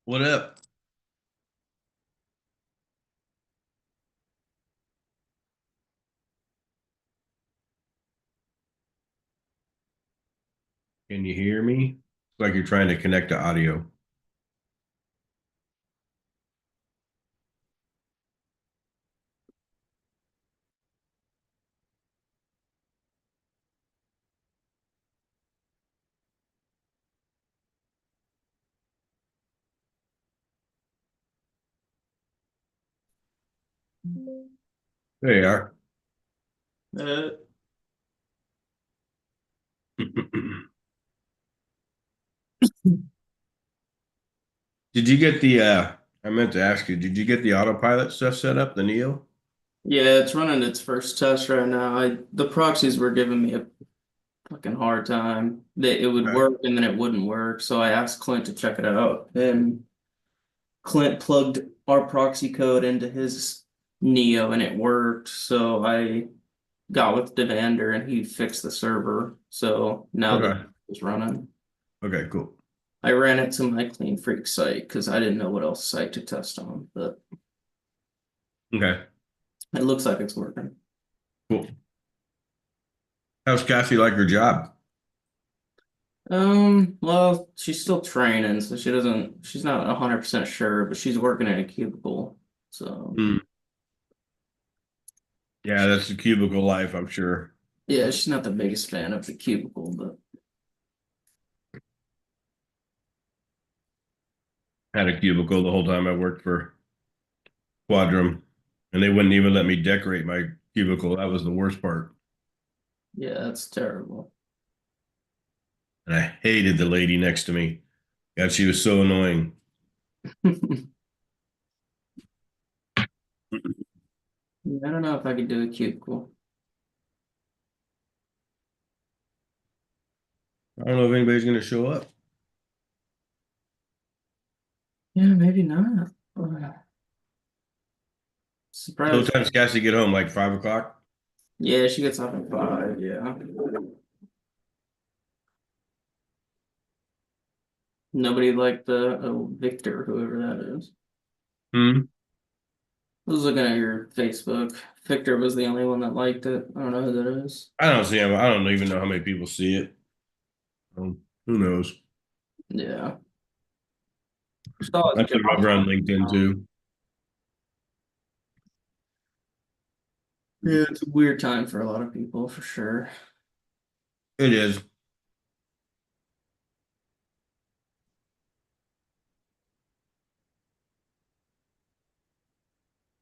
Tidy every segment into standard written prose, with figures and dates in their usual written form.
What up? Can you hear me? It's like you're trying to connect to audio. There you are. Uh, Did you get I meant to ask you, did you get the autopilot stuff set up, the Neo? yeah, it's running its first test right now. The proxies were giving me a fucking hard time. That it would Okay. work and then it wouldn't work. So I asked Clint to check it out. And Clint plugged our proxy code into his Neo and it worked. So I got with Devander and he fixed the server. So now the Okay. is running. Okay, cool. I ran it to my Clean Freak site because I didn't know what else site to test on, but Okay, it looks like it's working. cool. How's Cassie like her job? Well, she's still training, so she's not 100% sure, but she's working in a cubicle. So, Hmm. Yeah, that's the cubicle life, I'm sure. yeah, she's not the biggest fan of the cubicle, but Had a cubicle the whole time I worked for Quadrum, and they wouldn't even let me decorate my cubicle. That was the worst part. yeah, that's terrible. And I hated the lady next to me. God, she was so annoying. I don't know if I could do a cubicle. I don't know if anybody's going to show up. Yeah, maybe not. So what Surprised. time does Cassie get home? Like 5 o'clock? Yeah, she gets up at 5. Yeah. Nobody liked the Victor, whoever that is. Hmm. I was looking at your Facebook. Victor was the only one that liked it. I don't know who that is. I don't see him. I don't even know how many people see it. Who knows? Yeah. Saw I his put it job. over on LinkedIn too. Yeah, it's a weird time for a lot of people, for sure. It is.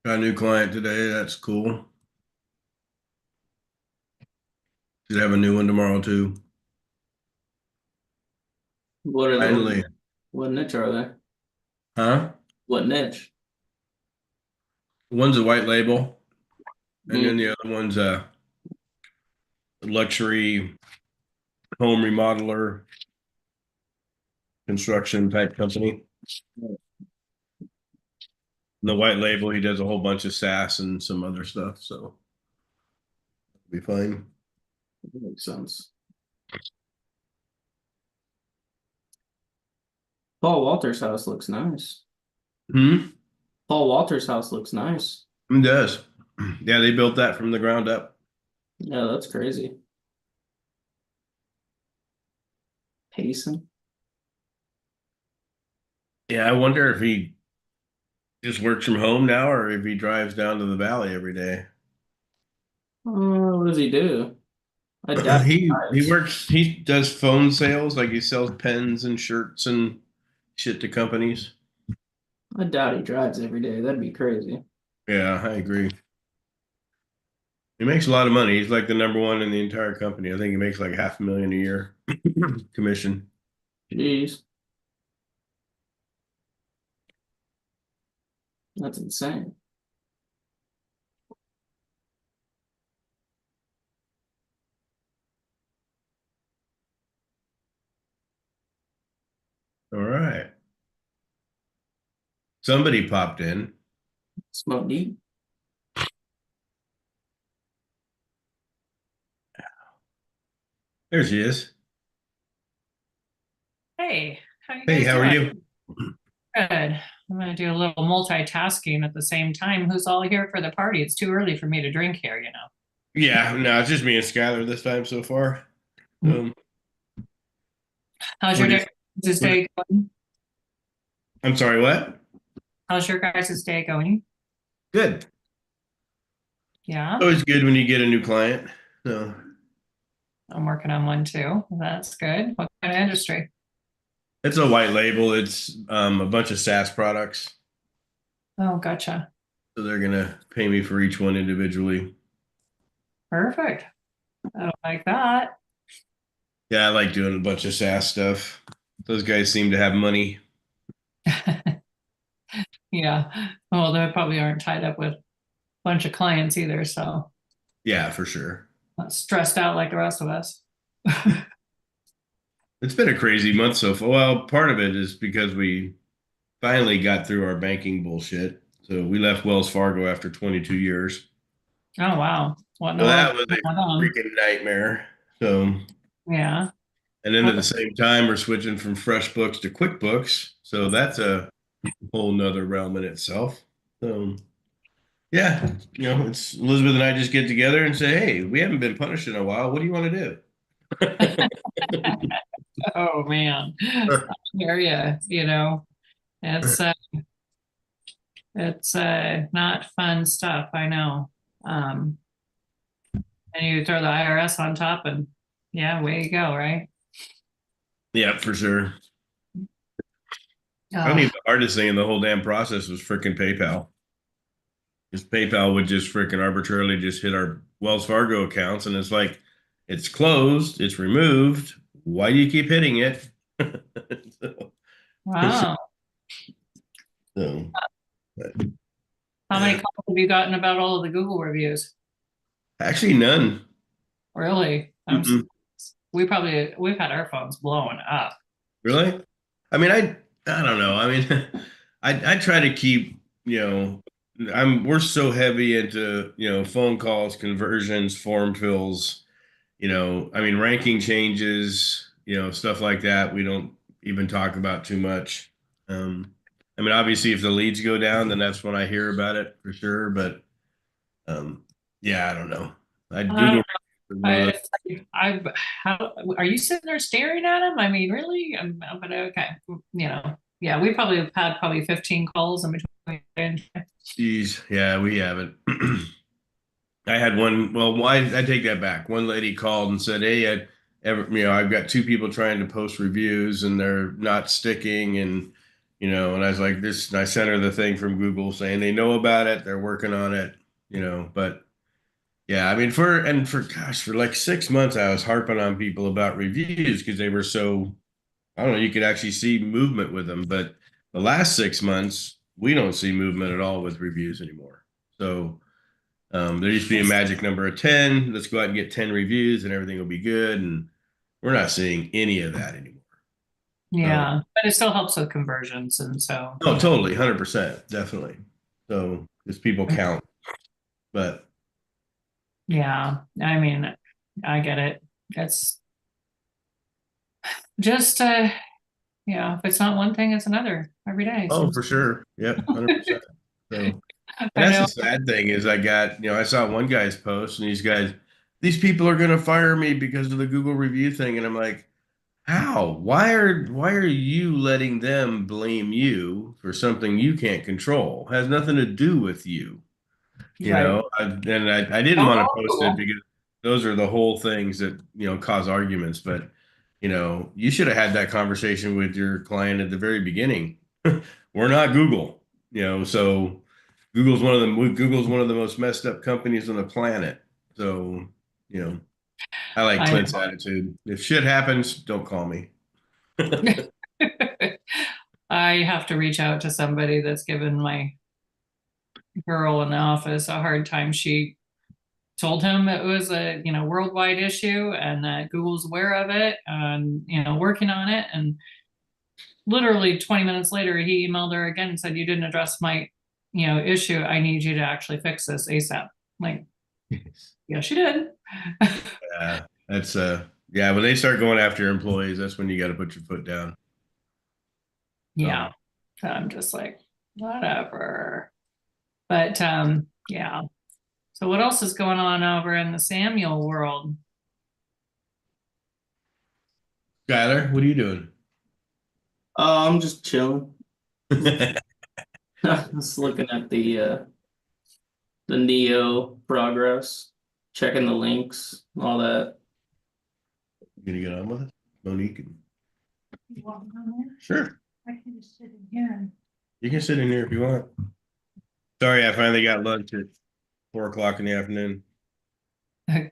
Got a new client today. That's cool. Should have a new one tomorrow too. What are the Finally. what niche are they? Huh? What niche? One's a white label, and Mm, then the other one's a luxury home remodeler construction type company. And the white label, he does a whole bunch of SaaS and some other stuff, so it'll be fine. that makes sense. Paul Walter's house looks nice. Hmm? Paul Walter's house looks nice. It does. Yeah, they built that from the ground up. Yeah, that's crazy. Payson. Yeah, I wonder if he just works from home now or if he drives down to the valley every day. What does he do? I doubt he He drives. works, he does phone sales, like he sells pens and shirts and shit to companies. I doubt he drives every day. That'd be crazy. Yeah, I agree. He makes a lot of money. He's like the number one in the entire company. I think he makes like 500,000 a year commission. Jeez, that's insane. All right. Somebody popped in. Smoke deep. There she is. Hey, how you Hey, guys how are doing? you? Good. I'm gonna do a little multitasking at the same time. Who's all here for the party? It's too early for me to drink here, you know. Yeah, no, it's just me and Skylar this time so far. Um, How's we're your day, just, this we're, day going? I'm sorry, what? How's your guys' day going? Good. Yeah, Always good when you get a new client. So I'm working on one too. That's good. What kind of industry? it's a white label. It's a bunch of SaaS products. Oh, gotcha. So they're gonna pay me for each one individually. Perfect. I don't like that. Yeah, I like doing a bunch of SaaS stuff. Those guys seem to have money. Yeah. Well, they probably aren't tied up with a bunch of clients either, so Yeah, for sure. not stressed out like the rest of us. It's been a crazy month so far. Well, part of it is because we finally got through our banking bullshit. So we left Wells Fargo after 22 years. Oh, wow. What in the So world that was is going a on? freaking nightmare. So, Yeah. and then at What the same time, we're switching from FreshBooks to QuickBooks. So that's a whole nother realm in itself. So, yeah, it's Elizabeth and I just get together and say, hey, we haven't been punished in a while. What do you want to do? Oh man, I hear ya. You know, it's uh, it's not fun stuff. I know. Um, and you throw the IRS on top, and yeah, way you go, right? Yeah, for sure. I Oh, mean, the hardest thing in the whole damn process was freaking PayPal. Because PayPal would just freaking arbitrarily just hit our Wells Fargo accounts, and it's like, it's closed, it's removed. Why do you keep hitting it? so, wow. so, but, How many yeah. calls have you gotten about all of the Google reviews? Actually, none. Really? Mm-mm. We've had our phones blowing up. Really? I mean, I don't know. I mean, I try to keep, we're so heavy into, phone calls, conversions, form fills, I mean, ranking changes, stuff like that. We don't even talk about too much. I mean, obviously, if the leads go down, then that's when I hear about it for sure. But um, yeah, I don't know. I I don't Google know. is one of the How are you sitting there staring at him? I mean, really? But okay, yeah, we probably have had probably 15 calls in between. geez, yeah, we haven't. I had one. Well, I take that back. One lady called and said, "Hey, I've got two people trying to post reviews and they're not sticking." And and I was like, "This." And I sent her the thing from Google saying they know about it, they're working on it. But yeah, I mean, for like 6 months, I was harping on people about reviews because they were so. I don't know. You could actually see movement with them, but the last 6 months, we don't see movement at all with reviews anymore. So. There used to be a magic number of 10. Let's go out and get 10 reviews and everything will be good. And we're not seeing any of that anymore. So, Yeah, but it still helps with conversions, and so oh, totally, 100%, definitely. So, just people count. But yeah, I mean, I get it. It's just if it's not one thing, it's another every day. oh, Seems for sure. Yep, 100%. So, and I that's the know. sad thing is I saw one guy's post and these people are going to fire me because of the Google review thing. And I'm like, how? Why are you letting them blame you for something you can't control? Has nothing to do with you. Right. I didn't want to post it Oh, because those are the whole things that cause arguments. But you should have had that conversation with your client at the very beginning. We're not Google, so Google's one of the most messed up companies on the planet. So you know I like I Clint's attitude. If shit happens, don't call me. I have to reach out to somebody that's given my girl in the office a hard time. She told him it was a worldwide issue and that Google's aware of it and working on it. And literally 20 minutes later, he emailed her again and said, "You didn't address my issue. I need you to actually fix this ASAP." Like, yeah, she did. That's yeah. When they start going after your employees, that's when you got to put your foot down. Yeah. So So I'm just like, whatever. But yeah. So what else is going on over in the Samuel world? Skylar, what are you doing? I'm just chilling. Just looking at the Neo progress, checking the links, all that. You gonna get on with it? Monique? You want me on there? Sure. I can just sit in here. You can sit in here if you want. Sorry, I finally got lunch at 4 o'clock in the afternoon. I'm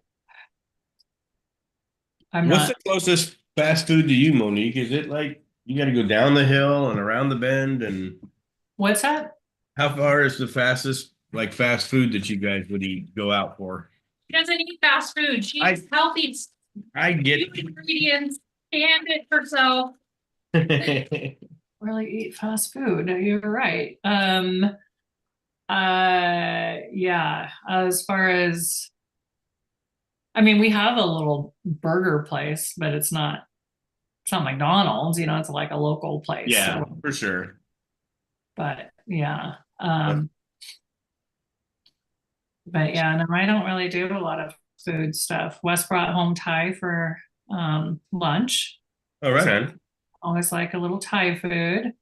What's not. the closest fast food to you, Monique? Is it like you got to go down the hill and around the bend? And What's that? how far is the fastest like fast food that you guys would eat go out for? She doesn't eat fast food. She I- eats healthy I get ingredients, canned it herself. it. Really eat fast food. You're right. Yeah, as far as I mean, we have a little burger place, but it's not McDonald's, it's like a local place. Yeah, So, for sure. but yeah. But yeah, no, I don't really do a lot of food stuff. Wes brought home Thai for lunch. All right, man. Always like a little Thai food.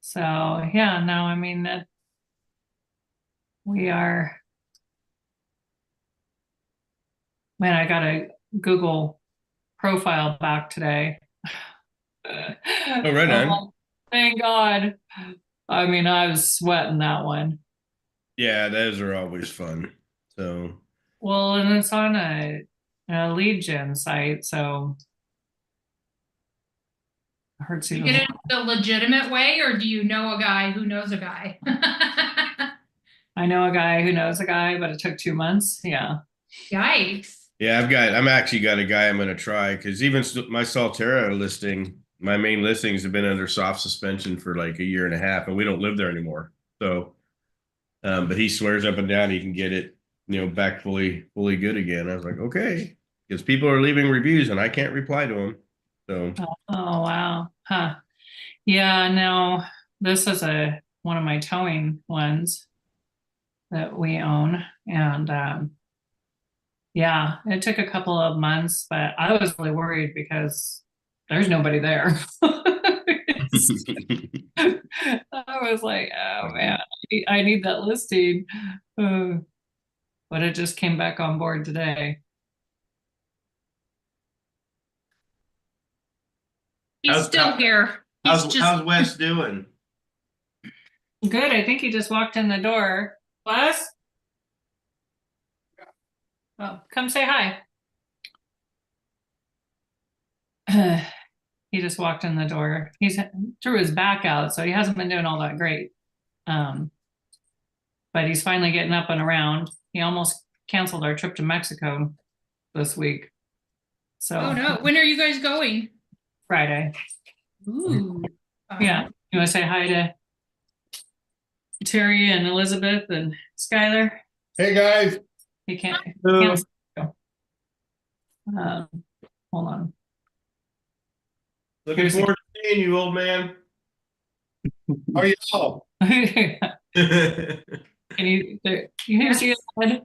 So yeah, no, I mean that we are. Man, I got a Google profile back today. Oh, right on. Thank God. I mean, I was sweating that one. Yeah, those are always fun. So Well, and it's on a lead gen site, so it hurts You even get it more. the legitimate way, or do you know a guy who knows a guy? I know a guy who knows a guy, but it took 2 months. Yeah. Yikes. yeah, I'm actually got a guy I'm going to try because even my Salterra listing, my main listings have been under soft suspension for like a year and a half, and we don't live there anymore. So, but he swears up and down he can get it, back fully good again. I was like, okay, because people are leaving reviews and I can't reply to them. So, Oh wow. Huh. Yeah, no, this is one of my towing ones that we own. And yeah, it took a couple of months, but I was really worried because there's nobody there. I was like, oh man, I need that listing. But it just came back on board today. He's still here. He's just how's Wes doing? Good. I think he just walked in the door. Wes? Oh, come say hi. He just walked in the door. He's threw his back out, so he hasn't been doing all that great. But he's finally getting up and around. He almost canceled our trip to Mexico this week. So oh no. When are you guys going? Friday. Ooh. Yeah. You want to say hi to Terry and Elizabeth and Skylar? Hey guys, He can't. Hello. Hold on. Looking forward to seeing you, old man. how are you all? Can you see his head?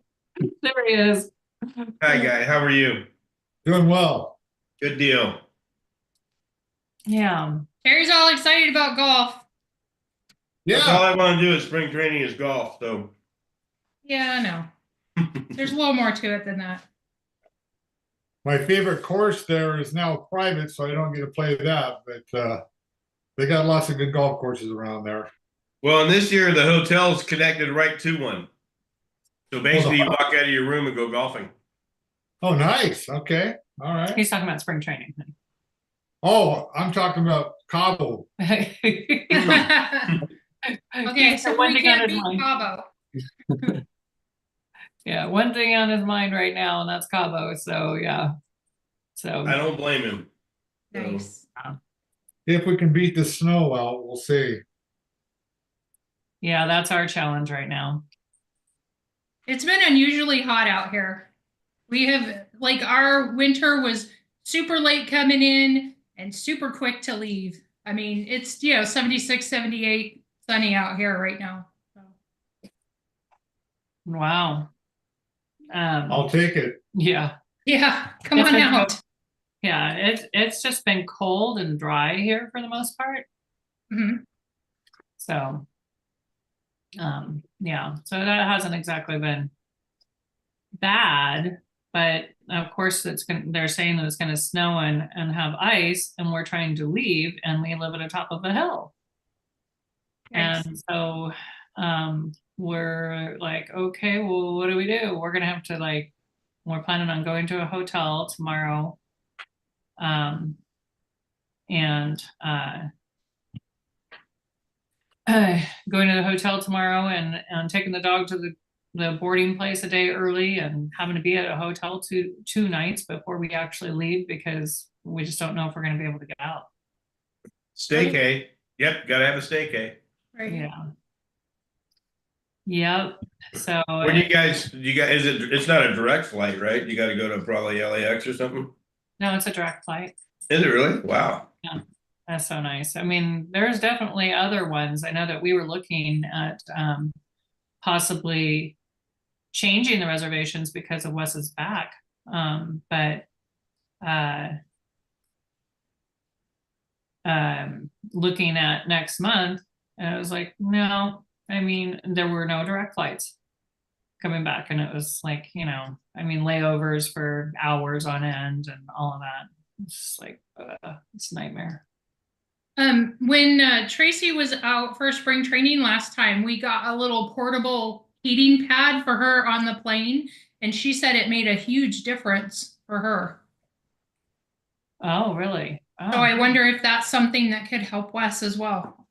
There he is. Hi, guy. How are you? Doing well. Good deal. Yeah. Terry's all excited about golf. That's all Yeah, I want to do is spring training is golf. So Yeah, I know. There's a little more to it than that. my favorite course there is now private, so I don't get to play that, but they got lots of good golf courses around there. well, and this year the hotel's connected right to one. So basically, you walk out of your room and go golfing. Oh, nice. Okay. All right. He's talking about spring training. Oh, I'm talking about Cabo. Okay, so one we thing on can't his beat mind. Cabo. Yeah, one thing on his mind right now, and that's Cabo. So yeah. So I don't blame him. Nice. If we can beat the snow out, we'll see. yeah, that's our challenge right now. It's been unusually hot out here. We have, like, our winter was super late coming in and super quick to leave. I mean, it's, 76, 78 sunny out here right now. So. Wow. I'll take it. Yeah. Yeah, come It's on been out. Yeah, it's just been cold and dry here for the most part. Mhm. So, yeah, so that hasn't exactly been bad, but of course they're saying that it's gonna snow and have ice, and we're trying to leave, and we live at the top of a hill. Yikes. And so, we're like, okay, well, what do we do? We're gonna have to we're planning on going to a hotel tomorrow. And going to the hotel tomorrow and taking the dog to the boarding place a day early and having to be at a hotel two nights before we actually leave because we just don't know if we're going to be able to get out. Staycay. Yep, gotta have a staycay. Right. Yeah. Yep. So Where do you guys? Is it? It's not a direct flight, right? You got to go to probably LAX or something. no, it's a direct flight. Is it really? Wow. That's so nice. I mean, there's definitely other ones. I know that we were looking at possibly changing the reservations because of Wes's back. But looking at next month, and I was like, no, I mean, there were no direct flights coming back. And it was like, I mean, layovers for hours on end and all of that. It's just like, it's a nightmare. When Tracy was out for spring training last time, we got a little portable heating pad for her on the plane, and she said it made a huge difference for her. Oh, really? Oh. So I wonder if that's something that could help Wes as well.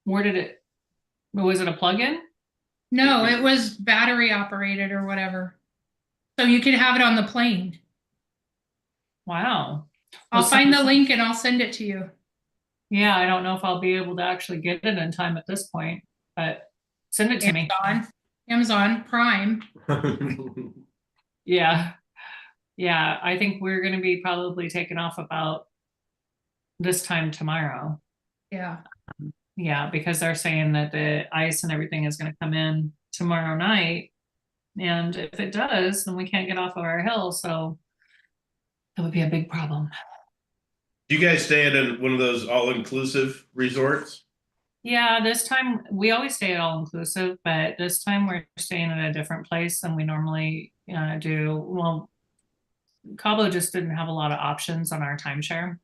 Was it a plug-in? No, it was battery operated or whatever. So you could have it on the plane. Wow. I'll Well, find the link and I'll send it to you. Yeah, I don't know if I'll be able to actually get it in time at this point, but send it to me. Amazon Prime. Yeah. Yeah, I think we're going to be probably taking off about this time tomorrow. Yeah. Yeah, because they're saying that the ice and everything is going to come in tomorrow night. And if it does, then we can't get off of our hill. So that would be a big problem. Do you guys stay at one of those all-inclusive resorts? Yeah, this time we always stay at all inclusive, but this time we're staying at a different place than we normally do. Well, Cabo just didn't have a lot of options on our timeshare.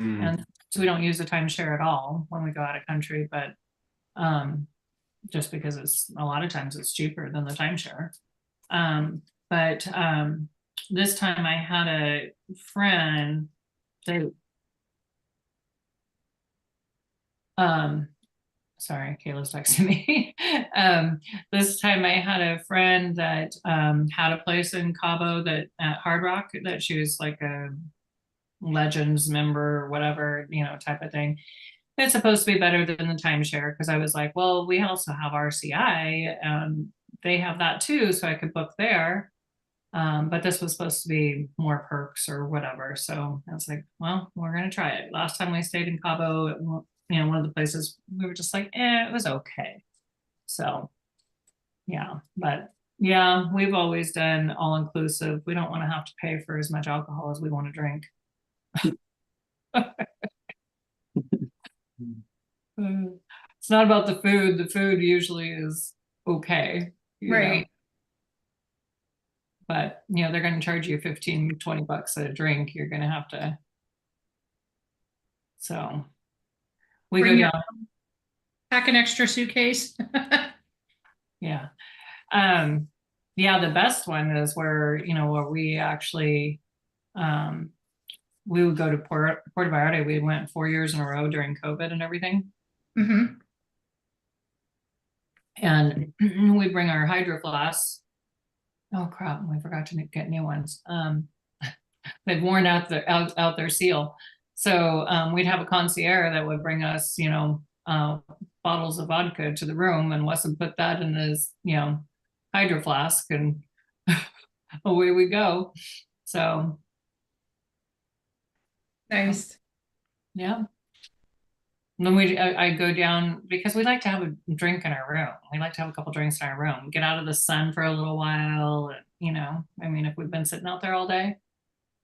And so we don't use the timeshare at all when we go out of country, but just because it's a lot of times it's cheaper than the timeshare. But this time I had a friend that sorry, Kayla's texting me. This time I had a friend that had a place in Cabo that at Hard Rock that she was like a Legends member or whatever, type of thing. It's supposed to be better than the timeshare because I was like, well, we also have RCI and they have that too, so I could book there. But this was supposed to be more perks or whatever. So I was like, well, we're gonna try it. Last time we stayed in Cabo, one of the places we were just like, it was okay. So yeah, but yeah, we've always done all inclusive. We don't want to have to pay for as much alcohol as we want to drink. It's not about the food. The food usually is okay. Right. But they're going to charge you 15-20 bucks a drink. You're going to have to. So we go down. Pack an extra suitcase. Yeah. Yeah, the best one is where where we actually we would go to Puerto Vallarta. We went 4 years in a row during COVID and everything. Mm-hmm. And we bring our hydro flasks. Oh crap, we forgot to get new ones. They've worn out their seal. So we'd have a concierge that would bring us, bottles of vodka to the room, and Wes would put that in his, hydro flask, and away we go. So Nice. Yeah. And then I go down because we like to have a drink in our room. We like to have a couple drinks in our room, get out of the sun for a little while. You know, I mean, if we've been sitting out there all day.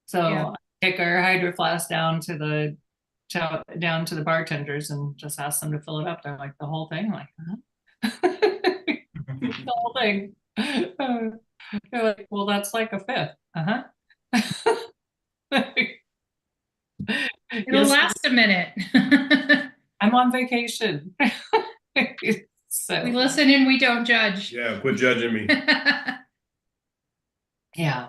So Yeah. I take our Hydro Flask down to the bartenders and just ask them to fill it up. They're like, the whole thing? I'm like, the whole thing. They're like, well, that's like a fifth. It'll Yes, last a minute. I'm on vacation. So We listen and we don't judge. Yeah, quit judging me. yeah,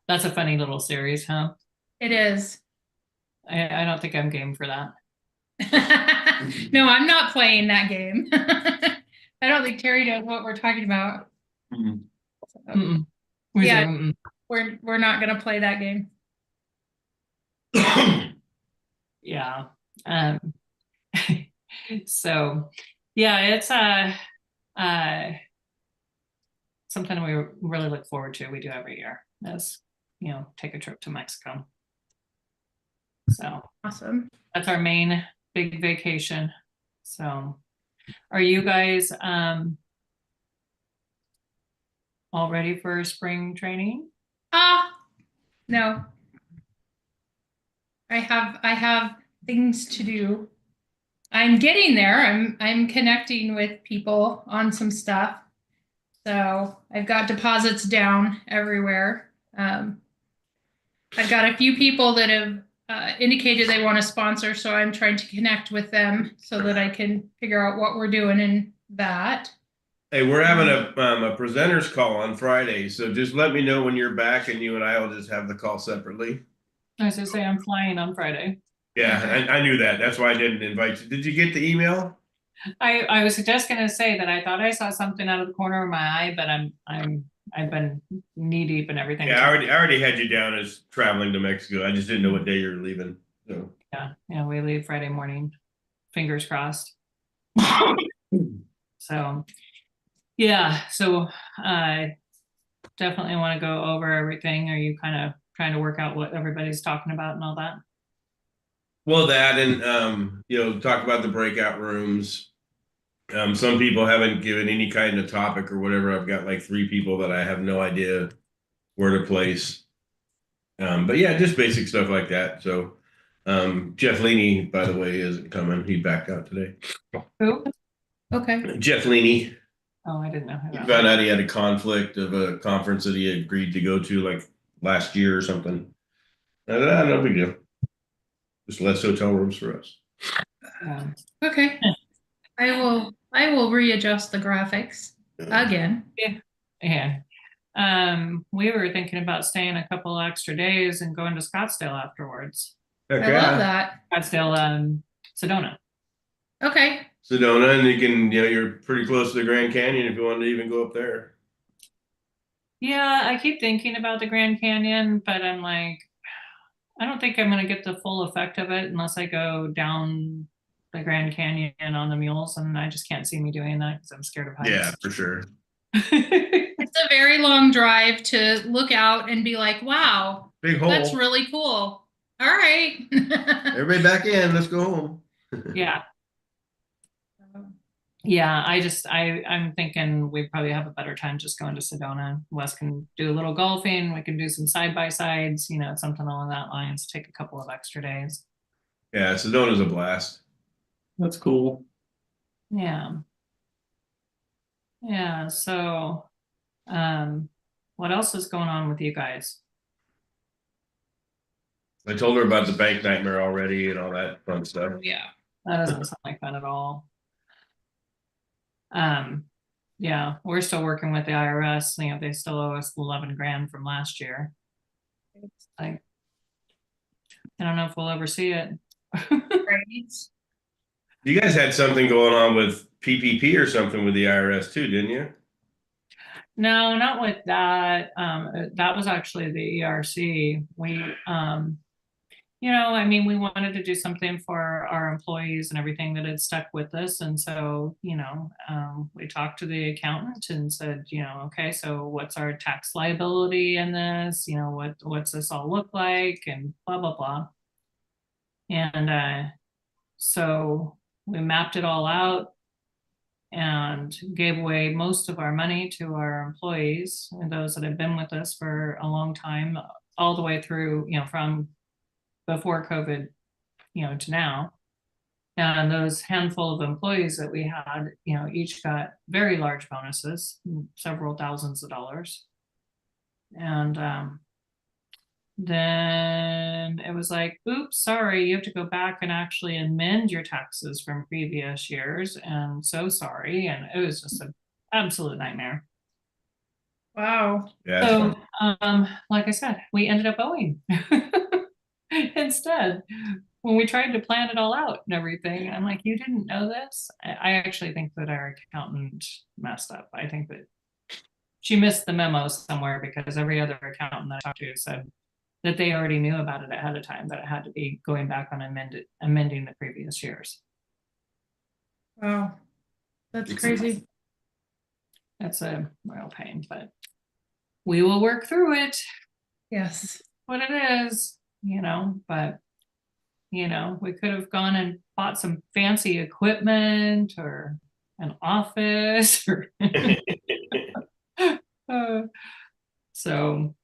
that's a funny little series, huh? It is. I don't think I'm game for that. No, I'm not playing that game. I don't think Terry knows what we're talking about. Mm-mm. We Yeah. say, mm-mm. We're not gonna play that game. Yeah. So yeah, it's something we really look forward to. We do every year. Is, you know, take a trip to Mexico. So Awesome. that's our main big vacation. So are you guys all ready for spring training? No. I have things to do. I'm getting there. I'm connecting with people on some stuff. So I've got deposits down everywhere. I've got a few people that have indicated they want to sponsor, so I'm trying to connect with them so that I can figure out what we're doing in that. Hey, we're having a presenters call on Friday, so just let me know when you're back, and you and I will just have the call separately. I was gonna say I'm flying on Friday. Yeah, I knew that. That's why I didn't invite you. Did you get the email? I was just gonna say that I thought I saw something out of the corner of my eye, but I've been knee deep in everything. Yeah, I already had you down as traveling to Mexico. I just didn't know what day you're leaving. So Yeah, we leave Friday morning. Fingers crossed. So yeah, so I definitely want to go over everything. Are you kind of trying to work out what everybody's talking about and all that? well, that and you know, talk about the breakout rooms. Some people haven't given any kind of topic or whatever. I've got like 3 people that I have no idea where to place. But yeah, just basic stuff like that. So Jeff Leaney, by the way, isn't coming. He backed out today. Who? Okay. Jeff Leaney. Oh, I didn't know who He that found was. out he had a conflict of a conference that he agreed to go to like last year or something. No big deal. Just less hotel rooms for us. Okay. I will readjust the graphics again. Yeah. We were thinking about staying a couple extra days and going to Scottsdale afterwards. Heck I love yeah. that. Scottsdale, Sedona. Okay. Sedona, and you can, you know, you're pretty close to the Grand Canyon if you wanted to even go up there. Yeah, I keep thinking about the Grand Canyon, but I'm like, I don't think I'm gonna get the full effect of it unless I go down the Grand Canyon on the mules, and I just can't see me doing that because I'm scared of heights. Yeah, for sure. It's a very long drive to look out and be like, wow, Big hole. that's really cool. All right. Everybody back in. Let's go home. Yeah. Yeah, I'm thinking we probably have a better time just going to Sedona. Wes can do a little golfing. We can do some side by sides, you know, something along that lines. Take a couple of extra days. Yeah, Sedona's a blast. That's cool. Yeah. Yeah. So, what else is going on with you guys? I told her about the bank nightmare already and all that fun stuff. Yeah. That doesn't sound like fun at all. Yeah, we're still working with the IRS. You know, they still owe us 11 grand from last year. I don't know if we'll ever see it. Right. You guys had something going on with PPP or something with the IRS too, didn't you? No, not with that. That was actually the ERC. We, you know, I mean, we wanted to do something for our employees and everything that had stuck with us. And so, you know, we talked to the accountant and said, you know, okay, so what's our tax liability in this? You know, what's this all look like? And blah, blah, blah. And So we mapped it all out and gave away most of our money to our employees and those that have been with us for a long time, all the way through, from before COVID, to now. And those handful of employees that we had, each got very large bonuses, several thousands of dollars. And then it was like, oops, sorry, you have to go back and actually amend your taxes from previous years. And so sorry. And it was just an absolute nightmare. Wow. Yeah, that's So, fun. like I said, we ended up owing instead when we tried to plan it all out and everything. I'm like, you didn't know this? I actually think that our accountant messed up. I think that she missed the memo somewhere, because every other accountant that I talked to said that they already knew about it ahead of time, that it had to be going back on amending the previous years. Wow. That's crazy. That's a real pain, but we will work through it. Yes. What it is, but we could have gone and bought some fancy equipment or an office or so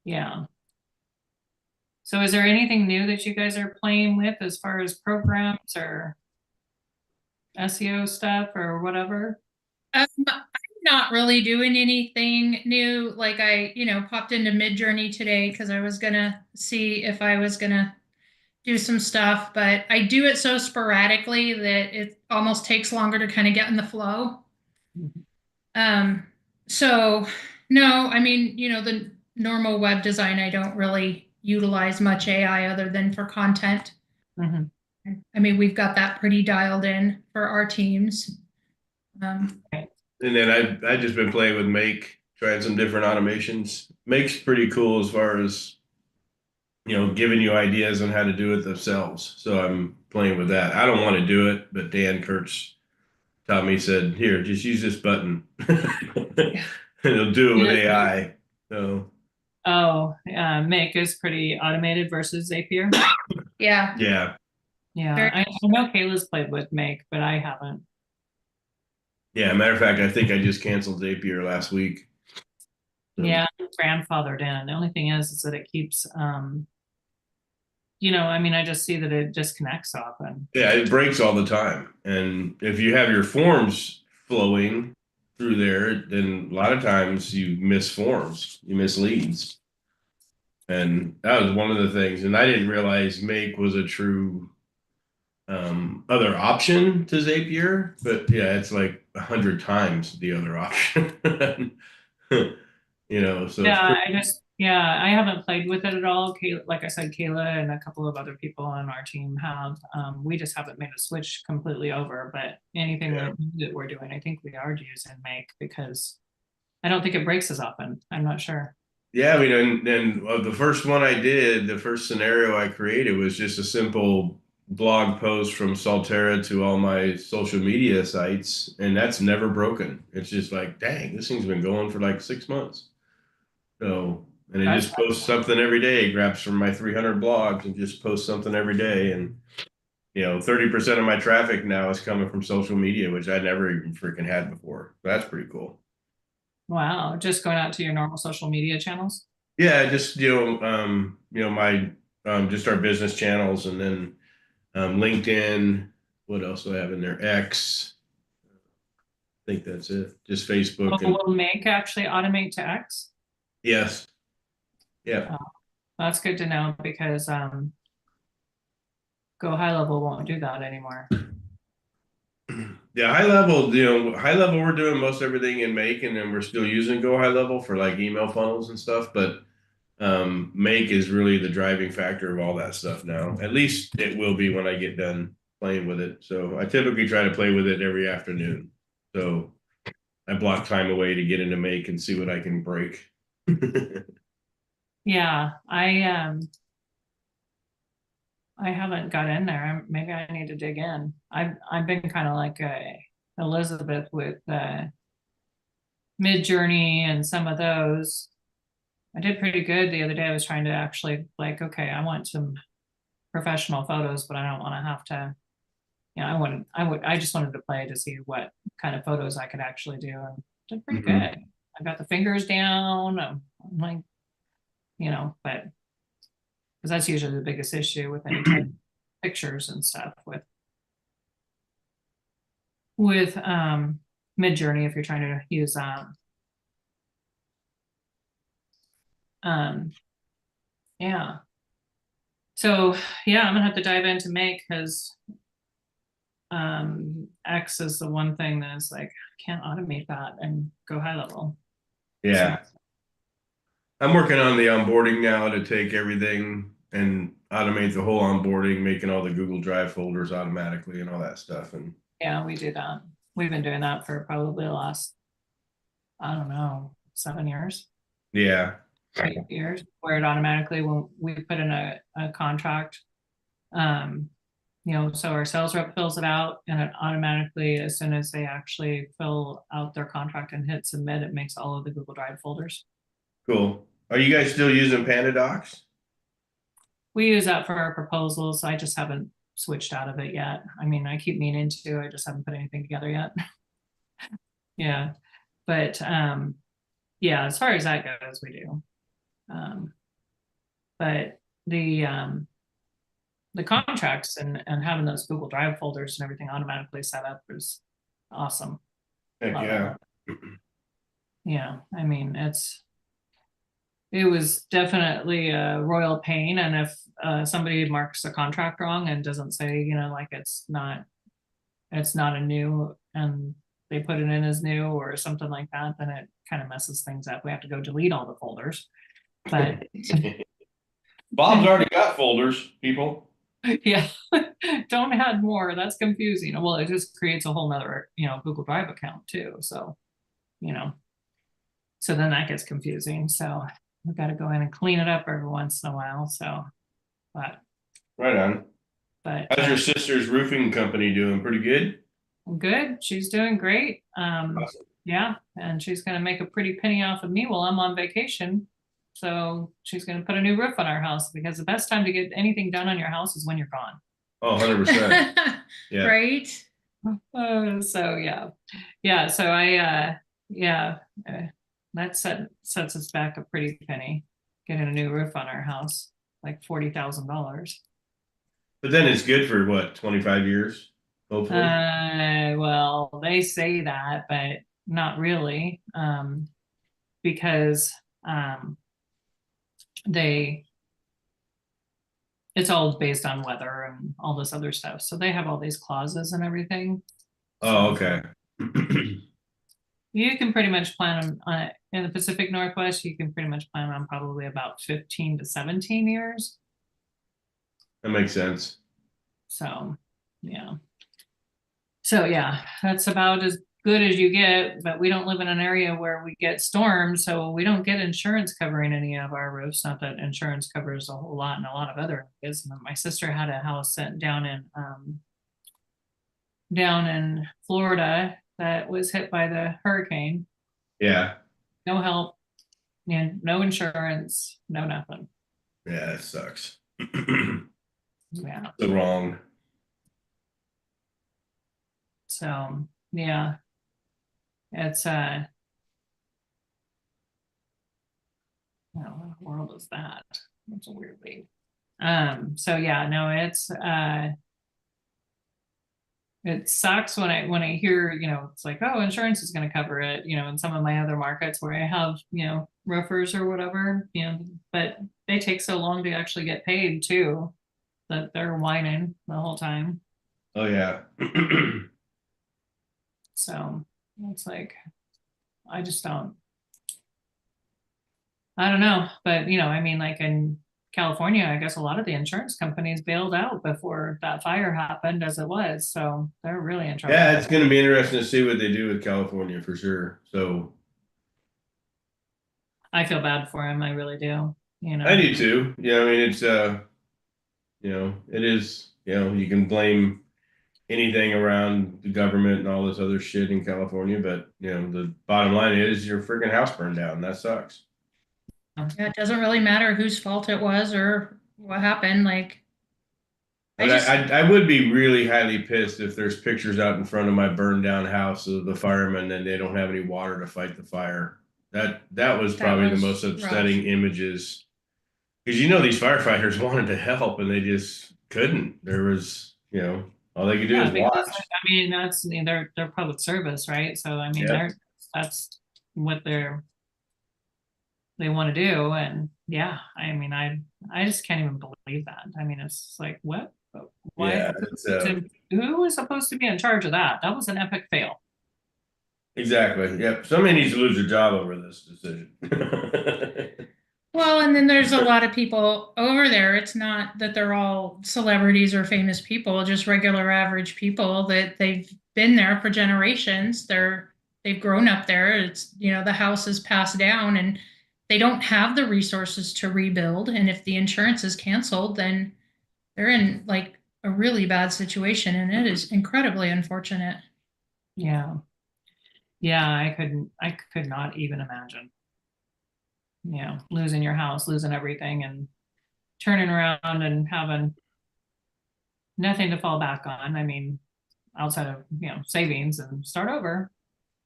yeah. So is there anything new that you guys are playing with as far as programs or SEO stuff or whatever? I'm not really doing anything new. Like I, popped into Midjourney today because I was gonna see if I was gonna do some stuff, but I do it so sporadically that it almost takes longer to kind of get in the flow. So no, I mean, the normal web design, I don't really utilize much AI other than for content. Mhm. I mean, we've got that pretty dialed in for our teams. And then I just been playing with Make, trying some different automations. Make's pretty cool as far as giving you ideas on how to do it themselves. So I'm playing with that. I don't want to do it, but Dan Kurtz taught me, said, here, just use this button. And it'll do it with AI. So Make is pretty automated versus Zapier. Yeah. yeah. Yeah, I know Kayla's played with Make, but I haven't. Yeah, matter of fact, I think I just canceled Zapier last week. So. Yeah, grandfathered in. The only thing is that it keeps I just see that it disconnects often. Yeah, it breaks all the time. And if you have your forms flowing through there, then a lot of times you miss forms, you miss leads. And that was one of the things. And I didn't realize Make was a true other option to Zapier, but yeah, it's like 100 times the other option. So I haven't played with it at all. Kayla, like I said, Kayla and a couple of other people on our team have. We just haven't made a switch completely over, but anything that we're doing, I think we are using Make, because I don't think it breaks as often. I'm not sure. Yeah, I mean, and the first one I did, the first scenario I created was just a simple blog post from Solterra to all my social media sites, and that's never broken. It's just like, dang, this thing's been going for like 6 months. So, and it just posts something every day, grabs from my 300 blogs and just posts something every day. And, 30% of my traffic now is coming from social media, which I never even freaking had before. That's pretty cool. Wow. Just going out to your normal social media channels? Yeah, just, my, just our business channels, and then LinkedIn. What else do I have in there? X. I think that's it. Just Facebook. Will Make actually automate to X? Yes. Yeah. That's good to know, because Go High Level won't do that anymore. Yeah, high level, we're doing most everything in Make, and then we're still using Go High Level for like email funnels and stuff. But Make is really the driving factor of all that stuff now. At least it will be when I get done playing with it. So I typically try to play with it every afternoon. So I block time away to get into Make and see what I can break. Yeah, I haven't got in there. Maybe I need to dig in. I've been kind of like Elizabeth with Midjourney and some of those. I did pretty good the other day. I was trying to actually like, okay, I want some professional photos, but I don't want to have to, I just wanted to play to see what kind of photos I could actually do, and did pretty Mhm. good. I got the fingers down. I'm like, but because that's usually the biggest issue with any type of pictures and stuff with Midjourney, if you're trying to use yeah. So yeah, I'm gonna have to dive into Make, because X is the one thing that's like, I can't automate that and go high level. Yeah. I'm working on the onboarding now to take everything and automate the whole onboarding, making all the Google Drive folders automatically and all that stuff. And Yeah, we do that. We've been doing that for probably the last, I don't know, 7 years, yeah, 8 years, where it automatically, when we put in a contract, so our sales rep fills it out, and it automatically, as soon as they actually fill out their contract and hit submit, it makes all of the Google Drive folders. cool. Are you guys still using PandaDocs? We use that for our proposals. I just haven't switched out of it yet. I mean, I keep meaning to, I just haven't put anything together yet. Yeah, but yeah, as far as that goes, we do. But the contracts and having those Google Drive folders and everything automatically set up is awesome. Heck Love yeah. it. Yeah, I mean, it was definitely a royal pain, and if somebody marks the contract wrong and doesn't say, like it's not a new, and they put it in as new or something like that, then it kind of messes things up. We have to go delete all the folders. But Bob's already got folders, people. yeah, don't add more. That's confusing. Well, it just creates a whole nother, Google Drive account too. So, so then that gets confusing. So we've got to go in and clean it up every once in a while. So, but Right on. How's your sister's roofing company doing? Pretty good? good. She's doing great. Awesome. Yeah, and she's gonna make a pretty penny off of me while I'm on vacation. So she's gonna put a new roof on our house, because the best time to get anything done on your house is when you're gone. Oh, 100%. Yeah. Right? So yeah. So I that sets us back a pretty penny, getting a new roof on our house, like $40,000. But then it's good for what, 25 years? Hopefully. Well, they say that, but not really, because it's all based on weather and all this other stuff. So they have all these clauses and everything. Oh, okay. You can pretty much plan on it in the Pacific Northwest. You can pretty much plan on probably about 15 to 17 years. That makes sense. So, yeah. So yeah, that's about as good as you get, but we don't live in an area where we get storms, so we don't get insurance covering any of our roofs. Not that insurance covers a whole lot in a lot of other areas. My sister had a house down in Florida that was hit by the hurricane. Yeah. No help, and no insurance, no nothing. Yeah, that sucks. Yeah. So wrong. So yeah, it's what world is that? That's a weird thing. So yeah, no, it sucks when I hear, it's like, oh, insurance is going to cover it, in some of my other markets where I have, roofers or whatever, but they take so long to actually get paid too, that they're whining the whole time. Oh yeah. So it's like, I don't know, but I mean, like in California, I guess a lot of the insurance companies bailed out before that fire happened as it was. So they're really in trouble. Yeah, it's going to be interesting to see what they do with California for sure. So I feel bad for him. I really do. I do too. Yeah, I mean, it's it is, you can blame anything around the government and all this other shit in California, but the bottom line is your freaking house burned down. That sucks. Yeah, it doesn't really matter whose fault it was or what happened, like. But I would be really highly pissed if there's pictures out in front of my burned down house of the firemen and they don't have any water to fight the fire. That was That probably the was most rough. upsetting images. Because you know these firefighters wanted to help and they just couldn't. There was, all they could do Yeah, is because watch. I mean they're public service, right? So I mean Yeah. that's what they want to do, and yeah, I mean I just can't even believe that. I mean it's like what? Why? Yeah, Who was supposed to be in charge of that? That was an epic fail. exactly. Yep. Somebody needs to lose their job over this decision. Well, and then there's a lot of people over there. It's not that they're all celebrities or famous people, just regular average people that they've been there for generations. They've grown up there. It's, the house is passed down and they don't have the resources to rebuild. And if the insurance is canceled, then they're in like a really bad situation and it is incredibly unfortunate. Yeah. Yeah, I could not even imagine. Losing your house, losing everything and turning around and having nothing to fall back on. I mean, outside of, savings and start over.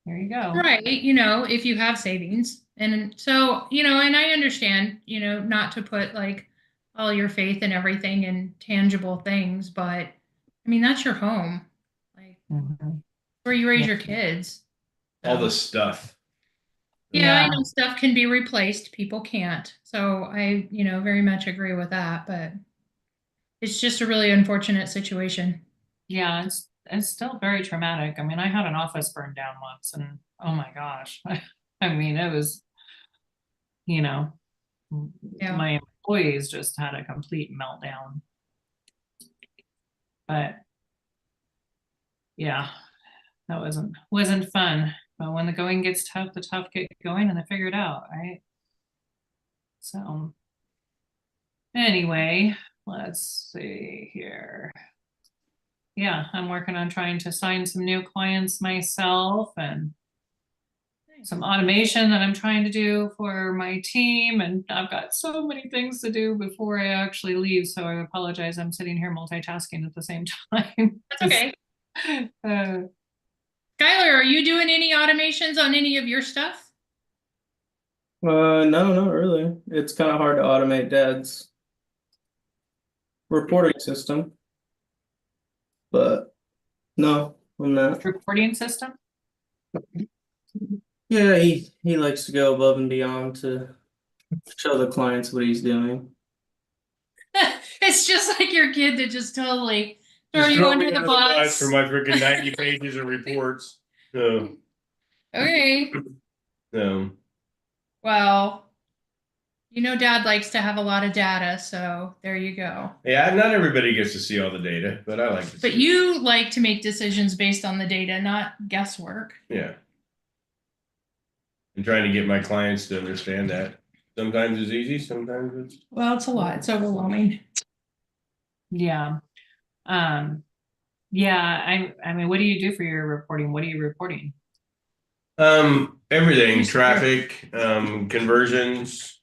There you go. Right. If you have savings. And so, and I understand, not to put like all your faith and everything in tangible things, but I mean, that's your home. Like Mhm. where you raise Yeah. your kids. All So, the stuff. yeah, I Yeah. know stuff can be replaced. People can't. So I, very much agree with that, but it's just a really unfortunate situation. Yeah, it's still very traumatic. I mean, I had an office burned down once and oh my gosh. I mean, it was, you know, Yeah. my employees just had a complete meltdown. But yeah, that wasn't fun. But when the going gets tough, the tough get going and they figure it out, right? So anyway, let's see here. Yeah, I'm working on trying to sign some new clients myself and some automation that I'm trying to do for my team. And I've got so many things to do before I actually leave. So I apologize. I'm sitting here multitasking at the same time. That's okay. Uh, Skylar, are you doing any automations on any of your stuff? No, not really. It's kind of hard to automate Dad's reporting system, but no, I'm not. reporting system. Yeah, he likes to go above and beyond to show the clients what he's doing. It's just like your kid to just totally throw Just you throw under me the under bus bus. for my freaking 90 pages of reports. So, Okay. Well, Dad likes to have a lot of data, so there you go. yeah, not everybody gets to see all the data, but I like to see But it. you like to make decisions based on the data, not guesswork. Yeah. I'm trying to get my clients to understand that. Sometimes it's easy, sometimes it's Well, it's a lot. It's overwhelming. Yeah. Yeah, I mean, what do you do for your reporting? What are you reporting? everything, Use- traffic, conversions,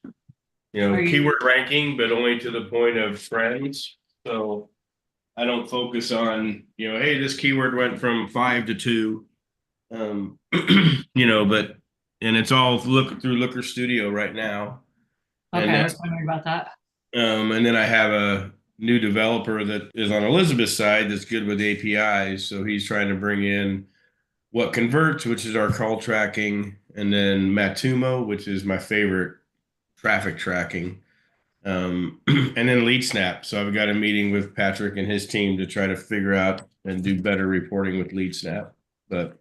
Are you- keyword ranking, but only to the point of friends. So I don't focus on, hey, this keyword went from 5 to 2. But and it's all look through Looker Studio right now. Okay, And I was wondering about that. and then I have a new developer that is on Elizabeth's side that's good with APIs. So he's trying to bring in What Converts, which is our call tracking, and then Matumo, which is my favorite traffic tracking, and then LeadSnap. So I've got a meeting with Patrick and his team to try to figure out and do better reporting with LeadSnap. But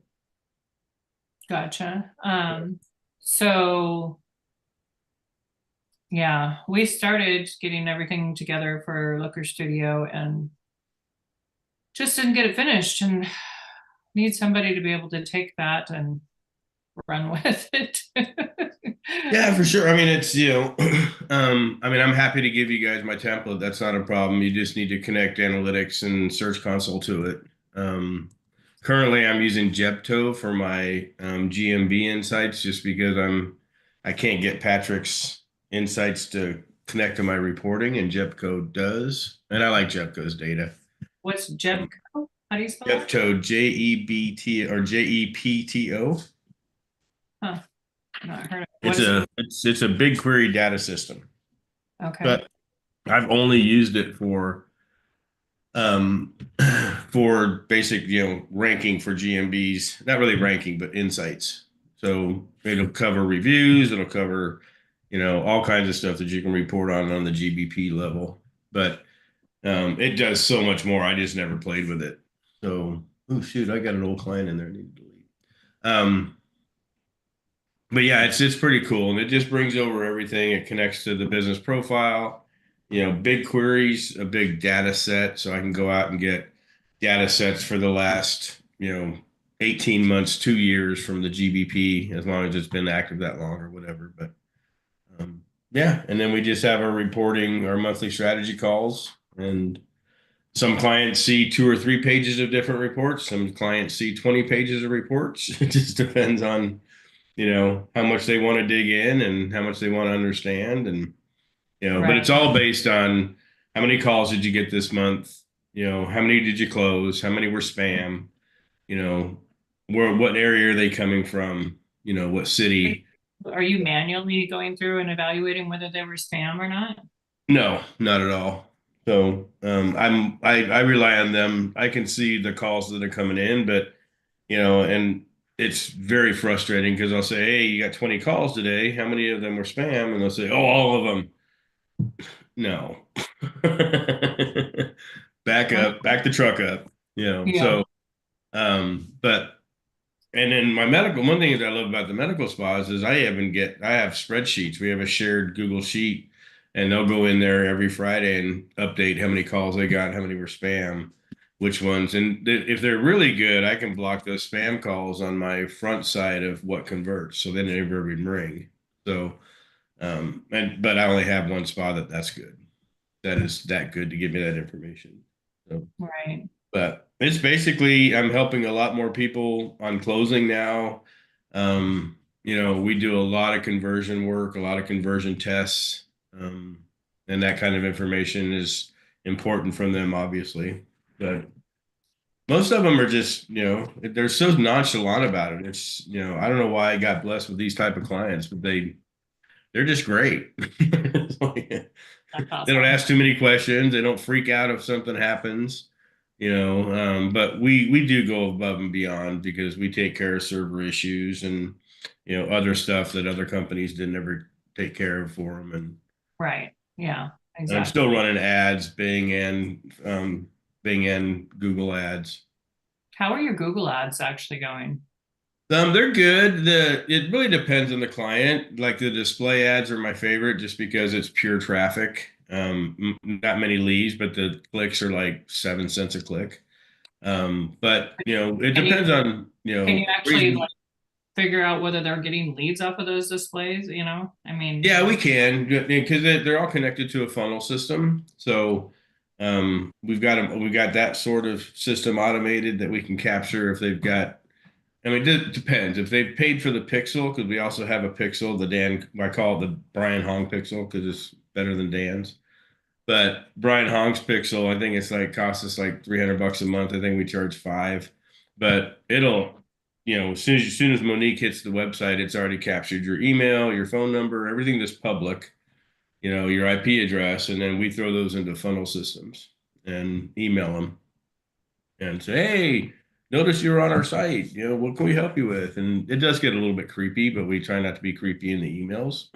Gotcha. So yeah, we started getting everything together for Looker Studio and just didn't get it finished and need somebody to be able to take that and run with it. yeah, for sure. I mean, it's, I'm happy to give you guys my template. That's not a problem. You just need to connect analytics and Search Console to it. Currently, I'm using Jepto for my GMB insights just because I can't get Patrick's insights to connect to my reporting, and Jepco does. And I like Jepco's data. What's Jebco? How do you spell it? Jepco, JEBT or JEPTO. Huh. Not heard of it. It's it's a BigQuery data system, Okay. but I've only used it um for basic, ranking for GMBs, not really ranking, but insights. So it'll cover reviews, it'll cover, all kinds of stuff that you can report on the GBP level. But it does so much more. I just never played with it. So, oh shoot, I got an old client in there I need to delete. But yeah, it's pretty cool, and it just brings over everything. It connects to the business profile. Big queries, a big data set, so I can go out and get data sets for the last 18 months, 2 years from the GBP, as long as it's been active that long or whatever. But yeah, and then we just have our reporting, our monthly strategy calls, and some clients see 2 or 3 pages of different reports. Some clients see 20 pages of reports. It just depends on how much they want to dig in and how much they want to understand. And, but it's all based on how many calls did you get this month? How many did you close? How many were spam? What area are they coming from? What city? Are you manually going through and evaluating whether they were spam or not? No, not at all. So I rely on them. I can see the calls that are coming in, but and it's very frustrating because I'll say, hey, you got 20 calls today. How many of them were spam? And they'll say, oh, all of them. No. Back the truck up, Yeah. So, but, and then my medical, one thing that I love about the medical spas is I have spreadsheets. We have a shared Google sheet, and they'll go in there every Friday and update how many calls they got, how many were spam, which ones. And if they're really good, I can block those spam calls on my front side of what converts. So then they never even ring. So, but I only have one spa that's good. That is that good to give me that information. So, Right. but it's basically, I'm helping a lot more people on closing now. We do a lot of conversion work, a lot of conversion tests. And that kind of information is important from them, obviously. But most of them are just, they're so nonchalant about it. It's, I don't know why I got blessed with these type of clients, but they're just great. That's awesome. They don't ask too many questions. They don't freak out if something happens, but we do go above and beyond because we take care of server issues and, other stuff that other companies didn't ever take care of for them. And Right. Yeah, I'm exactly. still running ads, Bing and Google ads. How are your Google ads actually going? They're good. It really depends on the client. Like the display ads are my favorite just because it's pure traffic. Not many leads, but the clicks are like 7 cents a click. But it depends on Can you actually like figure out whether they're getting leads off of those displays? I mean, yeah, we can because they're all connected to a funnel system. So we've got that sort of system automated that we can capture if they've got. I mean, it depends. If they've paid for the pixel, because we also have a pixel, I call it the Brian Hong pixel because it's better than Dan's. But Brian Hong's pixel, I think it's costs us like $300 a month. I think we charge $5. But it'll, as soon as Monique hits the website, it's already captured your email, your phone number, everything that's public, your IP address, and then we throw those into funnel systems and email them and say, hey, notice you're on our site. What can we help you with? And it does get a little bit creepy, but we try not to be creepy in the emails.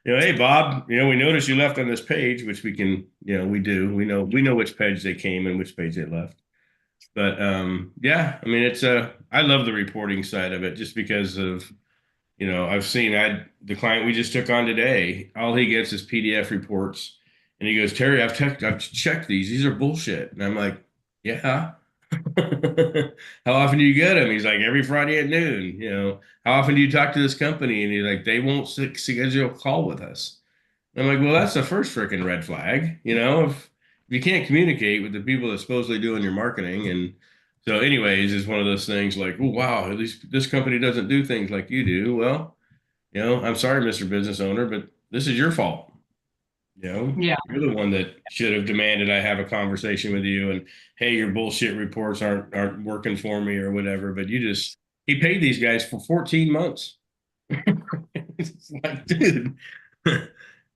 Hey Bob, we noticed you left on this page, which we can, we do. We know which page they came and which page they left. But yeah, I mean, I love the reporting side of it just because of, I've seen the client we just took on today, all he gets is PDF reports. And he goes, Terry, I've checked these. These are bullshit. And I'm like, yeah. How often do you get them? He's like, every Friday at noon. How often do you talk to this company? And he's like, they won't schedule a call with us. And I'm like, well, that's the first freaking red flag. If you can't communicate with the people that's supposedly doing your marketing. And so anyways, it's one of those things like, oh, wow, at least this company doesn't do things like you do. Well, you know, I'm sorry, Mr. Business Owner, but this is your fault. You know, Yeah. you're the one that should have demanded I have a conversation with you and hey, your bullshit reports aren't working for me or whatever. But he paid these guys for 14 months. It's like, dude, you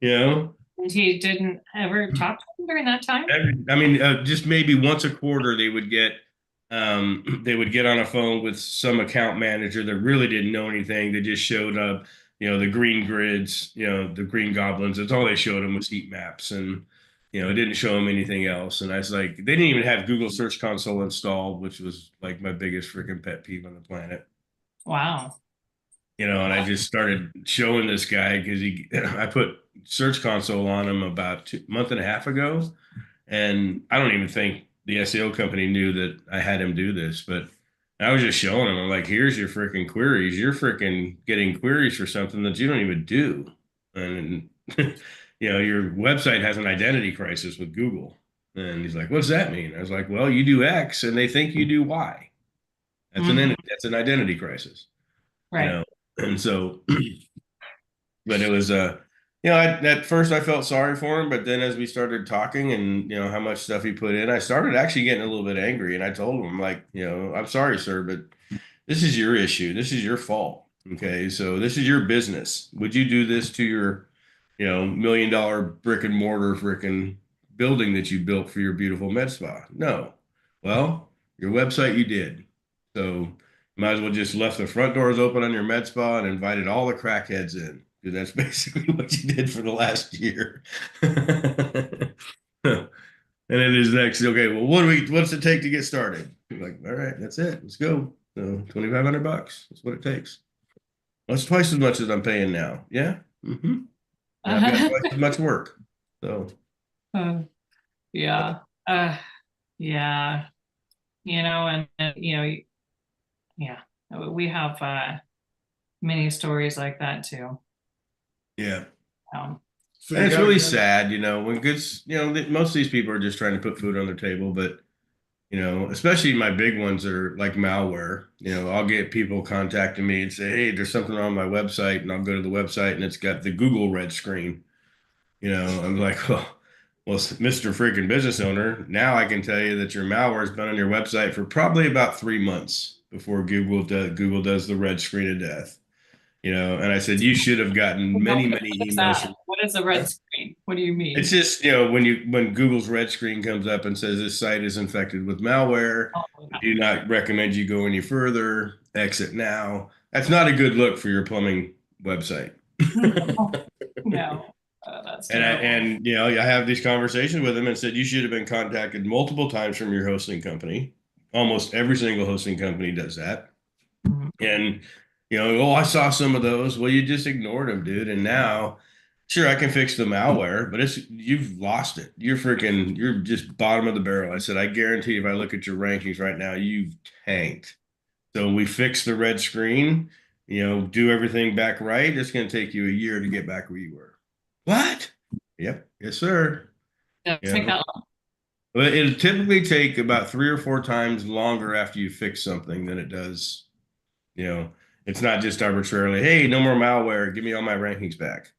know, And he didn't ever talk to him during that time? I mean, just maybe once a quarter they would get on a phone with some account manager that really didn't know anything. They just showed up, you know, the green grids, you know, the green goblins. That's all they showed them was heat maps, and you know, it didn't show them anything else. And I was like, they didn't even have Google Search Console installed, which was like my biggest freaking pet peeve on the planet. Wow. You know, and I just started showing this guy because I put Search Console on him about a month and a half ago, and I don't even think the SEO company knew that I had him do this, but I was just showing him. I'm like, here's your freaking queries. You're freaking getting queries for something that you don't even do, and you know, your website has an identity crisis with Google. And he's like, what's that mean? I was like, well, you do X, and they think you do Y. That's an identity crisis, you Right. know. And so, but it was you know, at first I felt sorry for him, but then as we started talking and you know how much stuff he put in, I started actually getting a little bit angry. And I told him, like, you know, I'm sorry, sir, but this is your issue. This is your fault. Okay, so this is your business. Would you do this to your, you know, $1 million brick and mortar freaking building that you built for your beautiful med spa? No. Well, your website you did. So might as well just left the front doors open on your med spa and invited all the crackheads in. Because that's basically what you did for the last year. And then his next, okay, well, what's it take to get started? You're like, all right, that's it. Let's go. So $2,500. That's what it takes. That's twice as much as I'm paying now. Yeah. Mm-hmm. I've got twice as much work. So Yeah. Yeah. You know, and you know, yeah, we have many stories like that too. yeah. So And you it's gotta really get- sad, you know, when goods, you know, most of these people are just trying to put food on their table, but you know, especially my big ones are like malware. You know, I'll get people contacting me and say, "Hey, there's something on my website," and I'll go to the website and it's got the Google red screen. You know, I'm like, well, Mr. Freaking Business Owner, now I can tell you that your malware has been on your website for probably about 3 months before Google does the red screen of death. You know, and I said you should have gotten many What is emails that? What is a red screen? What do you mean? It's just, you know, when Google's red screen comes up and says this site is infected with malware, Oh, we do not recommend you go any further. Exit now. That's not a good look for your plumbing website. no, that's And terrible. and you know, I have these conversations with them and said you should have been contacted multiple times from your hosting company. Almost every single hosting company does that. Mhm. And you know, oh, I saw some of those. Well, you just ignored them, dude. And now, sure, I can fix the malware, but you've lost it. You're just bottom of the barrel. I said, I guarantee if I look at your rankings right now, you've tanked. So we fix the red screen, you know, do everything back right. It's going to take you a year to get back where you were. What? Yep. Yes, sir. Does it Yeah. take that long? But it'll typically take about 3 or 4 times longer after you fix something than it does. You know, it's not just arbitrarily, hey, no more malware, give me all my rankings back.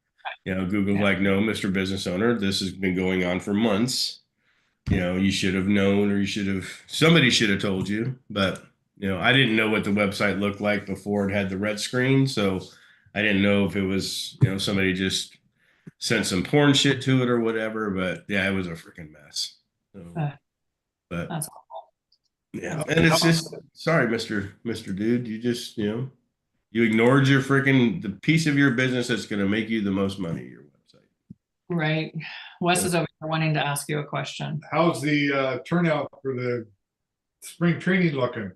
You know, Google's Yeah. like, no, Mr. Business Owner, this has been going on for months. You know, you should have known, or somebody should have told you. But, you know, I didn't know what the website looked like before it had the red screen. So I didn't know if it was, you know, somebody just sent some porn shit to it or whatever. But yeah, it was a freaking mess. So, but That's awful. yeah, and it's just sorry, Mr. Dude. You just, you know, you ignored the piece of your business that's going to make you the most money, your website. Right. Wes is over here wanting to ask you a question. How's the turnout for the spring training looking?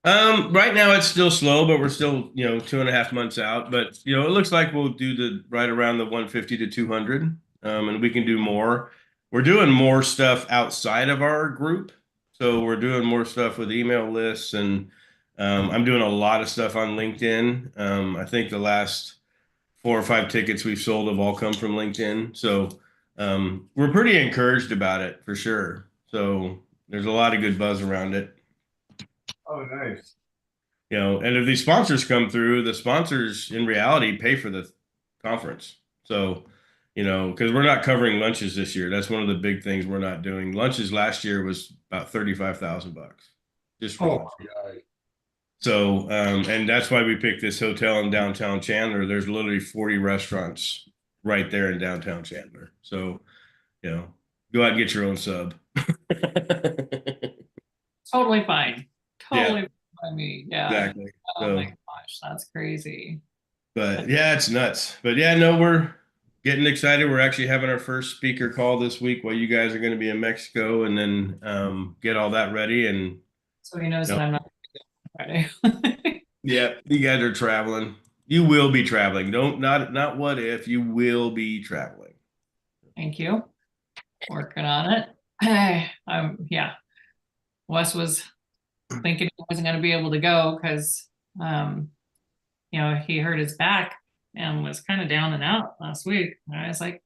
Right now it's still slow, but we're still, you know, 2.5 months out. But you know, it looks like we'll do the right around the 150 to 200, and we can do more. We're doing more stuff outside of our group, so we're doing more stuff with email lists, and I'm doing a lot of stuff on LinkedIn. I think the last 4 or 5 tickets we've sold have all come from LinkedIn, so we're pretty encouraged about it for sure. So there's a lot of good buzz around it. Oh, nice. you know, and if these sponsors come through, the sponsors in reality pay for the conference. So, you know, because we're not covering lunches this year. That's one of the big things we're not doing. Lunches last year was about $35,000 just for Oh, lunch. my God. So, and that's why we picked this hotel in downtown Chandler. There's literally 40 restaurants right there in downtown Chandler. So, you know, go out and get your own sub. Totally fine. Yeah. Totally fine by me. Yeah. Exactly. Oh So, my gosh, that's crazy. but yeah, it's nuts. But yeah, no, we're getting excited. We're actually having our first speaker call this week while you guys are going to be in Mexico, and then get all that ready. And So he knows Yep. that I'm not Friday. yeah, you guys are traveling. You will be traveling. Don't not what if, you will be traveling. Thank you. Working on it. Yeah. Wes was thinking he wasn't going to be able to go because, you know, he hurt his back and was kind of down and out last week. And I was like,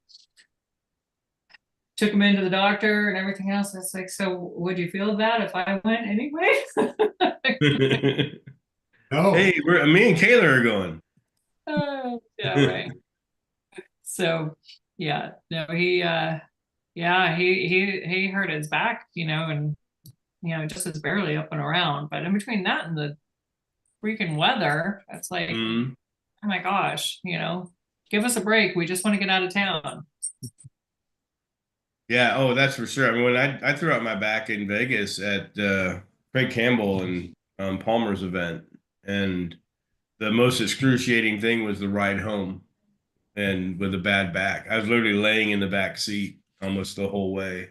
took him into the doctor and everything else. It's like, so would you feel bad if I went anyway? No, Hey, me and Kayla are going. Yeah, right. So yeah, no, yeah, he hurt his back, you know, and you know, just is barely up and around. But in between that and the freaking weather, it's like, Mhm. oh my gosh, you know, give us a break. We just want to get out of town. Yeah, oh, that's for sure. I mean, when I threw out my back in Vegas at Craig Campbell and Palmer's event, and the most excruciating thing was the ride home, and with a bad back, I was literally laying in the back seat almost the whole way,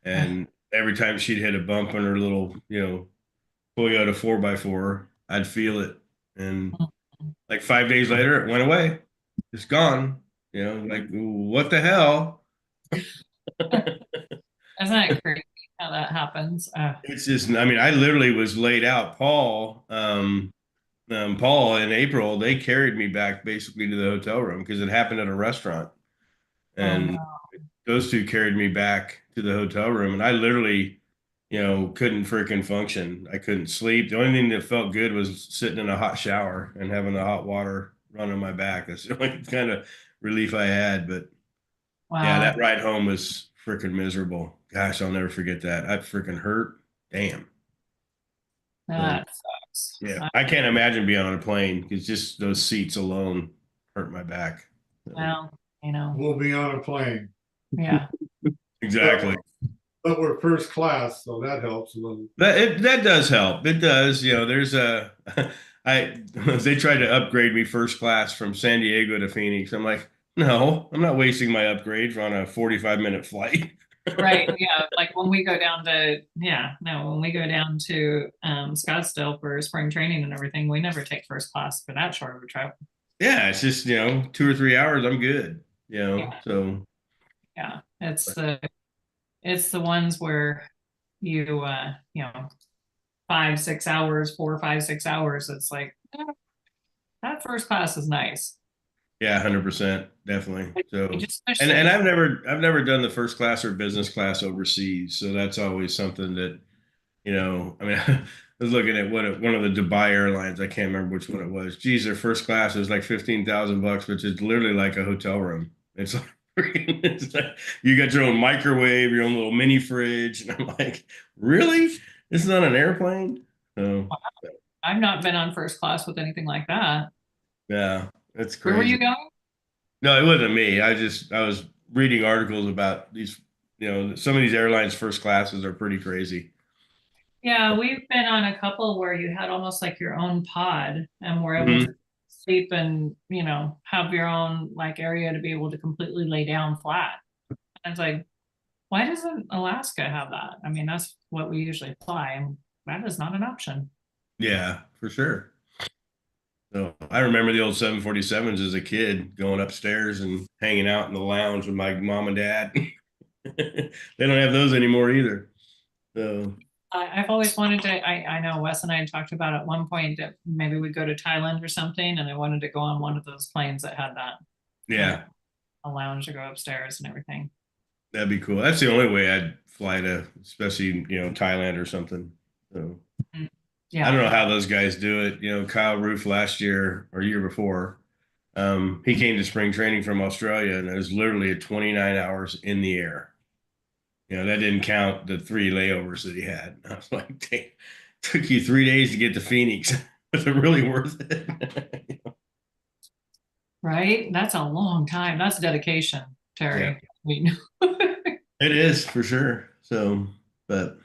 and every time she'd hit a bump on her little, you know, Toyota 4x4, I'd feel it, and like 5 days later, it went away. It's gone. You know, like what the hell? Isn't that crazy how that happens? It's just, I mean, I literally was laid out. Paul in April, they carried me back basically to the hotel room because it happened at a restaurant. And no. those two carried me back to the hotel room. And I literally, you know, couldn't freaking function. I couldn't sleep. The only thing that felt good was sitting in a hot shower and having the hot water run on my back. That's the only kind of relief I had. But yeah, Wow. that ride home was freaking miserable. Gosh, I'll never forget that. I freaking hurt. Damn. That sucks. Yeah, I can't imagine being on a plane because just those seats alone hurt my back. Well, you know, we'll be on a plane, yeah. Exactly. but we're first class, so that helps a little. That does help. It does. You know, there's a they tried to upgrade me first class from San Diego to Phoenix. I'm like, no, I'm not wasting my upgrade on a 45-minute flight. Right. Yeah. Like when we go down to, yeah, no, when we go down to Scottsdale for spring training and everything, we never take first class for that short of a trip. Yeah, it's just, you know, 2 or 3 hours, I'm good. You know, Yeah. so Yeah. It's the ones where you you know, 5, 6 hours, 4, 5, 6 hours. It's like that first class is nice. yeah, 100%, definitely. So You just wish and they- I've never done the first class or business class overseas, so that's always something that, you know, I mean, I was looking at one of the Dubai airlines. I can't remember which one it was. Geez, their first class is like $15,000, which is literally like a hotel room. It's like, it's like you got your own microwave, your own little mini fridge, and I'm like, really? This is not an airplane? So I've not been on first class with anything like that. yeah, that's Where were you crazy. going? No, it wasn't me. I was reading articles about these, you know, some of these airlines first classes are pretty crazy. Yeah, we've been on a couple where you had almost like your own pod and were able Mhm. to sleep and, you know, have your own like area to be able to completely lay down flat. And it's like, why doesn't Alaska have that? I mean, that's what we usually fly, and that is not an option. Yeah, for sure. So I remember the old 747s as a kid going upstairs and hanging out in the lounge with my mom and dad. They don't have those anymore either. So I've always wanted to, I know Wes and I had talked about at one point that maybe we'd go to Thailand or something, and I wanted to go on one of those planes that had that, yeah, a lounge to go upstairs and everything. that'd be cool. That's the only way I'd fly to, especially, you know, Thailand or something. So Yeah. I don't know how those guys do it. You know, Kyle Roof last year or year before, he came to spring training from Australia, and it was literally at 29 hours in the air. You know, that didn't count the 3 layovers that he had. I was like, dang, took you 3 days to get to Phoenix. Was it really worth it? Right? That's a long time. That's dedication, Terry. We It is for sure. So, but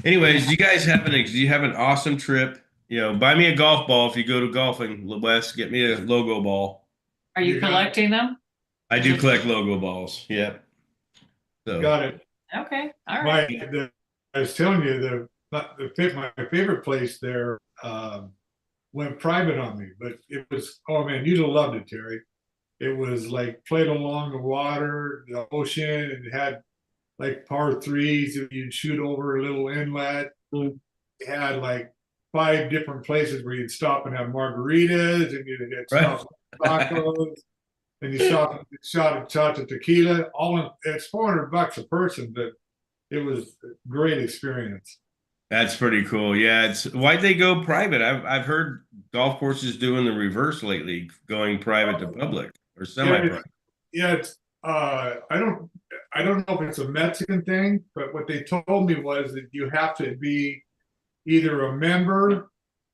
anyways, do you have an awesome trip? You know, buy me a golf ball if you go to golfing, Wes. Get me a logo ball. Are you You got it. collecting them? I do collect logo balls. Yep. So Got it. Okay. All right. I was telling you, my favorite place there, went private on me, but it was, oh man, you'd have loved it, Terry. It was like played along the water, the ocean, and it had like par threes if you'd shoot over a little inlet. Mm. It had like 5 different places where you'd stop and have margaritas, and you'd get Right. stop tacos, and you shot of tequila. It's $400 a person, but it was a great experience. that's pretty cool. Yeah, it's why'd they go private? I've heard golf courses doing the reverse lately, going private to public or semi-private. Yeah, it's I don't know if it's a Mexican thing, but what they told me was that you have to be either a member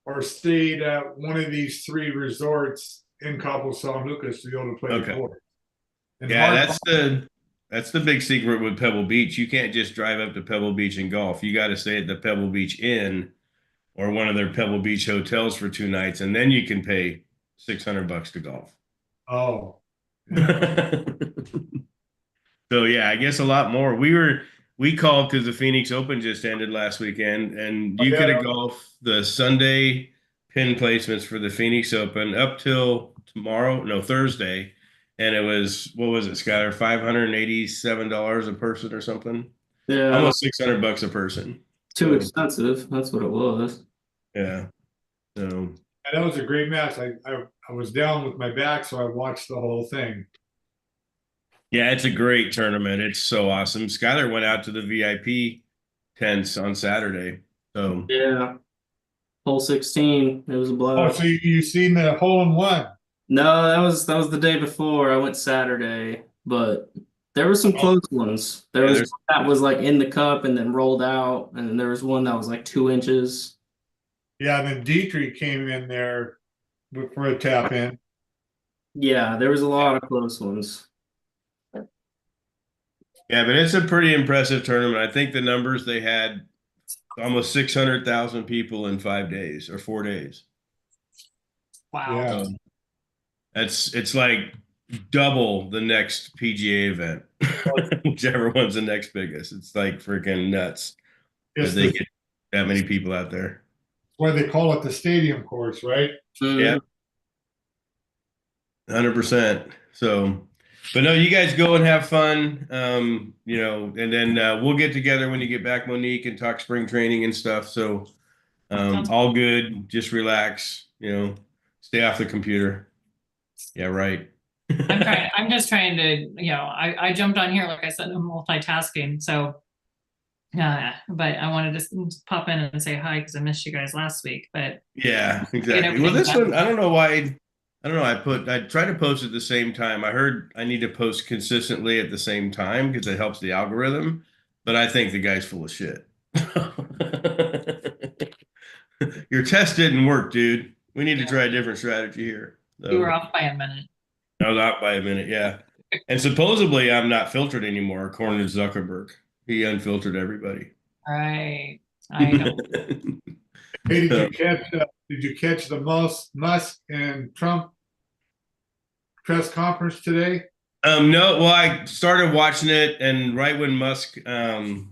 or stayed at one of these 3 resorts in Cabo San Lucas to be able to play the Okay. course. And Yeah, hard- that's the big secret with Pebble Beach. You can't just drive up to Pebble Beach and golf. You got to stay at the Pebble Beach Inn or one of their Pebble Beach hotels for 2 nights, and then you can pay $600 to golf. Oh, So yeah, I guess a lot more. We called because the Phoenix Open just ended last weekend, and you Oh, yeah. could have golfed the Sunday pin placements for the Phoenix Open up till tomorrow, no Thursday, and it was what was it, Skyler? $587 a person or something, Yeah, almost $600 a person. too expensive. That's what it was. Yeah. So and that was a great match. I was down with my back, so I watched the whole thing. yeah, it's a great tournament. It's so awesome. Skyler went out to the VIP tents on Saturday. So Yeah. Hole 16. It was a Oh, blowout. so you seen the hole in one? No, that was the day before. I went Saturday, but there were some close ones. There Yeah, was there's- one that was like in the cup and then rolled out, and then there was one that was like 2 inches. Yeah, and then Dietrich came in there for a tap in. Yeah, there was a lot of close ones. Yeah, but it's a pretty impressive tournament. I think the numbers they had almost 600,000 people in 5 days or 4 days. Wow. Yeah. It's like double the next PGA event, whichever one's the next biggest. It's like freaking nuts that It's they the- get that many people out there. why they call it the stadium course, right? Yeah. 100%. So, but no, you guys go and have fun. You know, and then we'll get together when you get back, Monique, and talk spring training and stuff. So, all good. Just relax. You know, stay off the computer. Yeah, right. I'm just trying to, I jumped on here, like I said, I'm multitasking. So, but I wanted to pop in and say hi because I missed you guys last week. But Yeah, exactly. everything Well, this done. one, I don't know why. I don't know. I try to post at the same time. I heard I need to post consistently at the same time because it helps the algorithm. But I think the guy's full of shit. Your test didn't work, dude. We need to try a different strategy here. So, you were off by a minute. I was out by a minute, yeah. And supposedly I'm not filtered anymore, according to Zuckerberg. He unfiltered everybody. Right. I know. Hey, did you catch the Musk and Trump press conference today? No, well, I started watching it, and right when Musk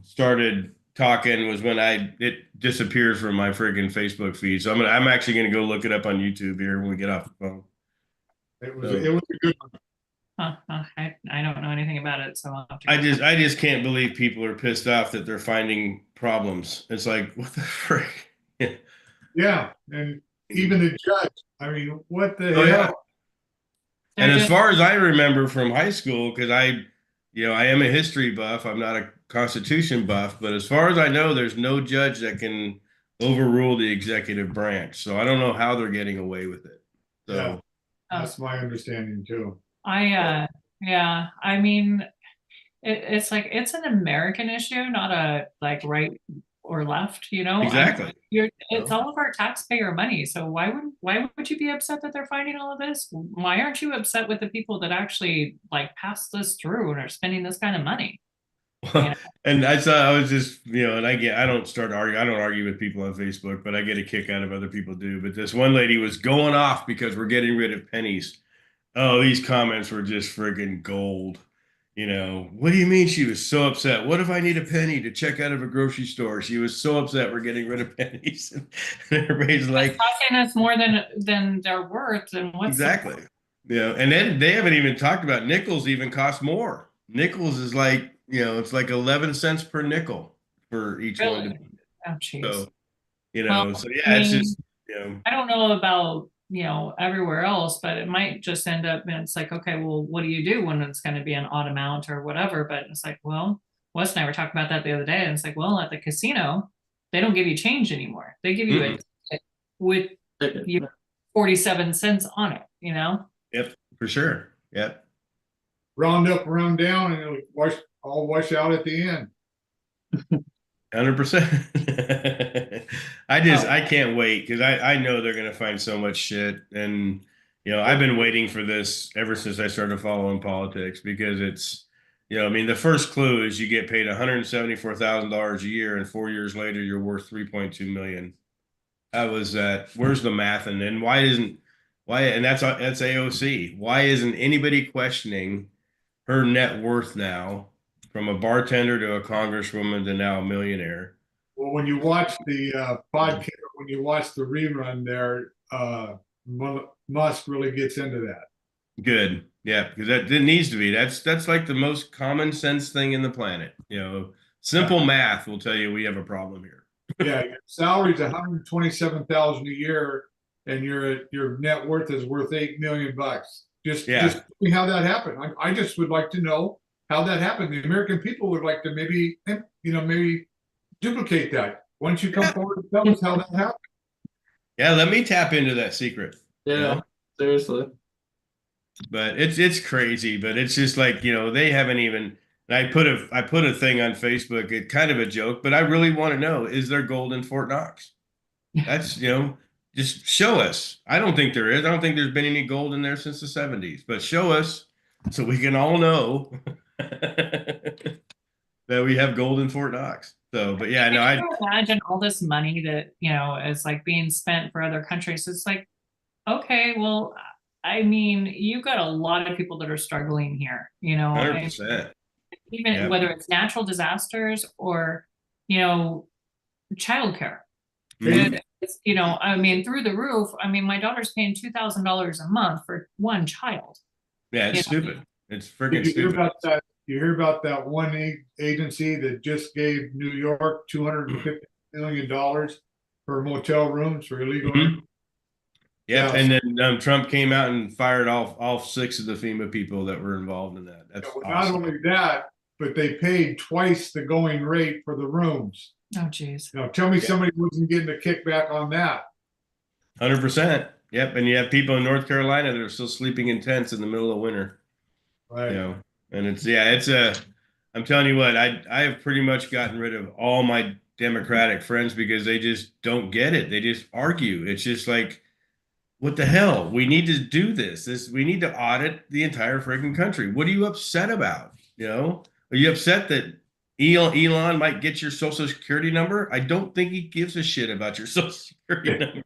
started talking was when it disappears from my friggin' Facebook feed. So I'm actually gonna go look it up on YouTube here when we get off the phone. It was a good one. I don't know anything about it, so I'll have to I just can't believe people are pissed off that they're finding problems. It's like, what the frick? Yeah, and even the judge. I mean, what the Oh, yeah. hell? And as just- far as I remember from high school, because I am a history buff. I'm not a Constitution buff, but as far as I know, there's no judge that can overrule the executive branch. So I don't know how they're getting away with it. So Yeah. Oh. That's my understanding too. Yeah, I mean, it's like, it's an American issue, not a like right or left, you know? exactly. It's all of our taxpayer money, so why would you be upset that they're finding all of this? Why aren't you upset with the people that actually like pass this through and are spending this kind of money? Yeah. And I was just, and I don't start arguing. I don't argue with people on Facebook, but I get a kick out of other people do. But this one lady was going off because we're getting rid of pennies. Oh, these comments were just friggin' gold. What do you mean she was so upset? What if I need a penny to check out of a grocery store? She was so upset we're getting rid of pennies. And everybody's like, It's costing us more than they're worth, and what's the exactly. And then they haven't even talked about nickels even cost more. Nickels is like, it's like 11 cents per nickel for each Really? one. Oh, jeez. So, Well, so I yeah, it's mean, just, I don't know about, everywhere else, but it might just end up, and it's like, okay, well, what do you do when it's going to be an odd amount or whatever? But it's like, well, Wes and I were talking about that the other day, and it's like, well, at the casino, they don't give you change anymore. They give you a ticket with 47 cents on it, yep, for sure. Yep. Round up, round down, and it'll all wash out at the end. 100%. I can't wait because I know they're gonna find so much shit. And I've been waiting for this ever since I started following politics because it's I mean the first clue is you get paid $174,000 a year and 4 years later you're worth 3.2 million. That was that. Where's the math? And then why and that's AOC. Why isn't anybody questioning her net worth now? From a bartender to a congresswoman to now a millionaire. Well, when you watch the podcast, when you watch the rerun there, Musk really gets into that. Good. Yeah, because that needs to be. That's like the most common sense thing in the planet. Simple math will tell you we have a problem here. Yeah, your salary's 127,000 a year, and your net worth is worth $8 million. Just tell me how that happened. I just would like to know how that happened. The American people would like to maybe duplicate that. Why don't you come forward and tell us how that happened? Yeah, let me tap into that secret. Yeah, seriously. But it's crazy. But it's just like they haven't even. I put a thing on Facebook. It's kind of a joke, but I really want to know: is there gold in Fort Knox? That's just show us. I don't think there is. I don't think there's been any gold in there since the 70s. But show us so we can all know. That we have gold in Fort Knox. So, but yeah, no, Can you imagine all this money that, is like being spent for other countries. It's like, okay, well, I mean, you've got a lot of people that are struggling here, 100%. even whether it's natural disasters or, childcare. It's, I mean, through the roof. I mean, my daughter's paying $2,000 a month for one child. Yeah, it's stupid. It's freaking Did you hear stupid. about that? You hear about that one agency that just gave New York $250 million for motel rooms for illegal. Yeah, and then Trump came out and fired all 6 of the FEMA people that were involved in that. That's Well, awesome. not only that, but they paid twice the going rate for the rooms. Oh, geez. Tell me somebody wasn't getting a kickback on that. 100%. Yep, and you have people in North Carolina that are still sleeping in tents in the middle of winter. Right. And I'm telling you what, I have pretty much gotten rid of all my Democratic friends because they just don't get it. They just argue. It's just like, what the hell? We need to do this. We need to audit the entire freaking country. What are you upset about? Are you upset that Elon might get your social security number? I don't think he gives a shit about your social security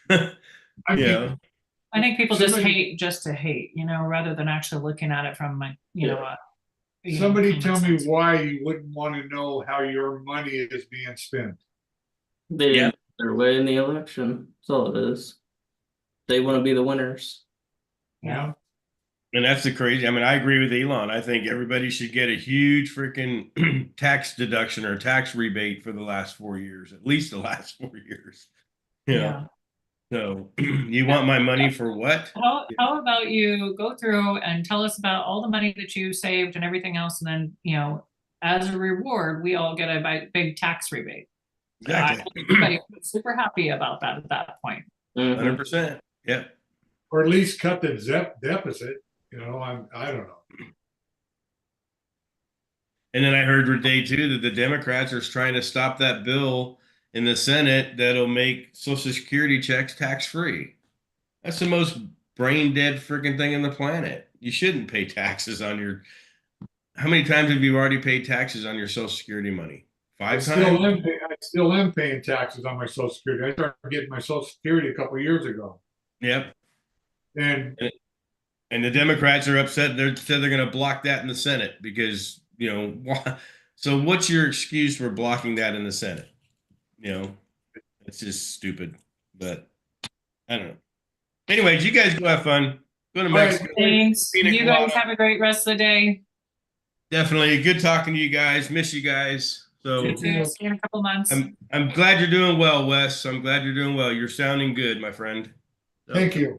number. I think people just hate just to hate, rather than actually looking at it from somebody tell me why you wouldn't want to know how your money is being spent. They didn't get their way in the election. That's all it is. They want to be the winners. Yeah. And that's the crazy. I mean, I agree with Elon. I think everybody should get a huge freaking tax deduction or tax rebate for the last 4 years, at least the last 4 years. Yeah. So you want my money for what? How about you go through and tell us about all the money that you saved and everything else, and then as a reward, we all get a big tax rebate. Exactly. Everybody was super happy about that at that point. Mhm. 100%. Yep. Or at least cut the deficit, I don't know. And then I heard today too that the Democrats are trying to stop that bill in the Senate that'll make Social Security checks tax free. That's the most brain dead freaking thing on the planet. You shouldn't pay taxes on your. How many times have you already paid taxes on your Social Security money? I 5 still times? am paying taxes on my Social Security. I started getting my Social Security a couple of years ago. Yep. And And the Democrats are upset. They're said they're going to block that in the Senate because so what's your excuse for blocking that in the Senate? It's just stupid. But I don't know. Anyways, you guys go have fun. Go to All right. Mexico. Thanks. Pina You guys colada. have a great rest of the day. Definitely good talking to you guys. Miss you guys. So See you in a couple months. I'm glad you're doing well, Wes. I'm glad you're doing well. You're sounding good, my friend. So, thank you.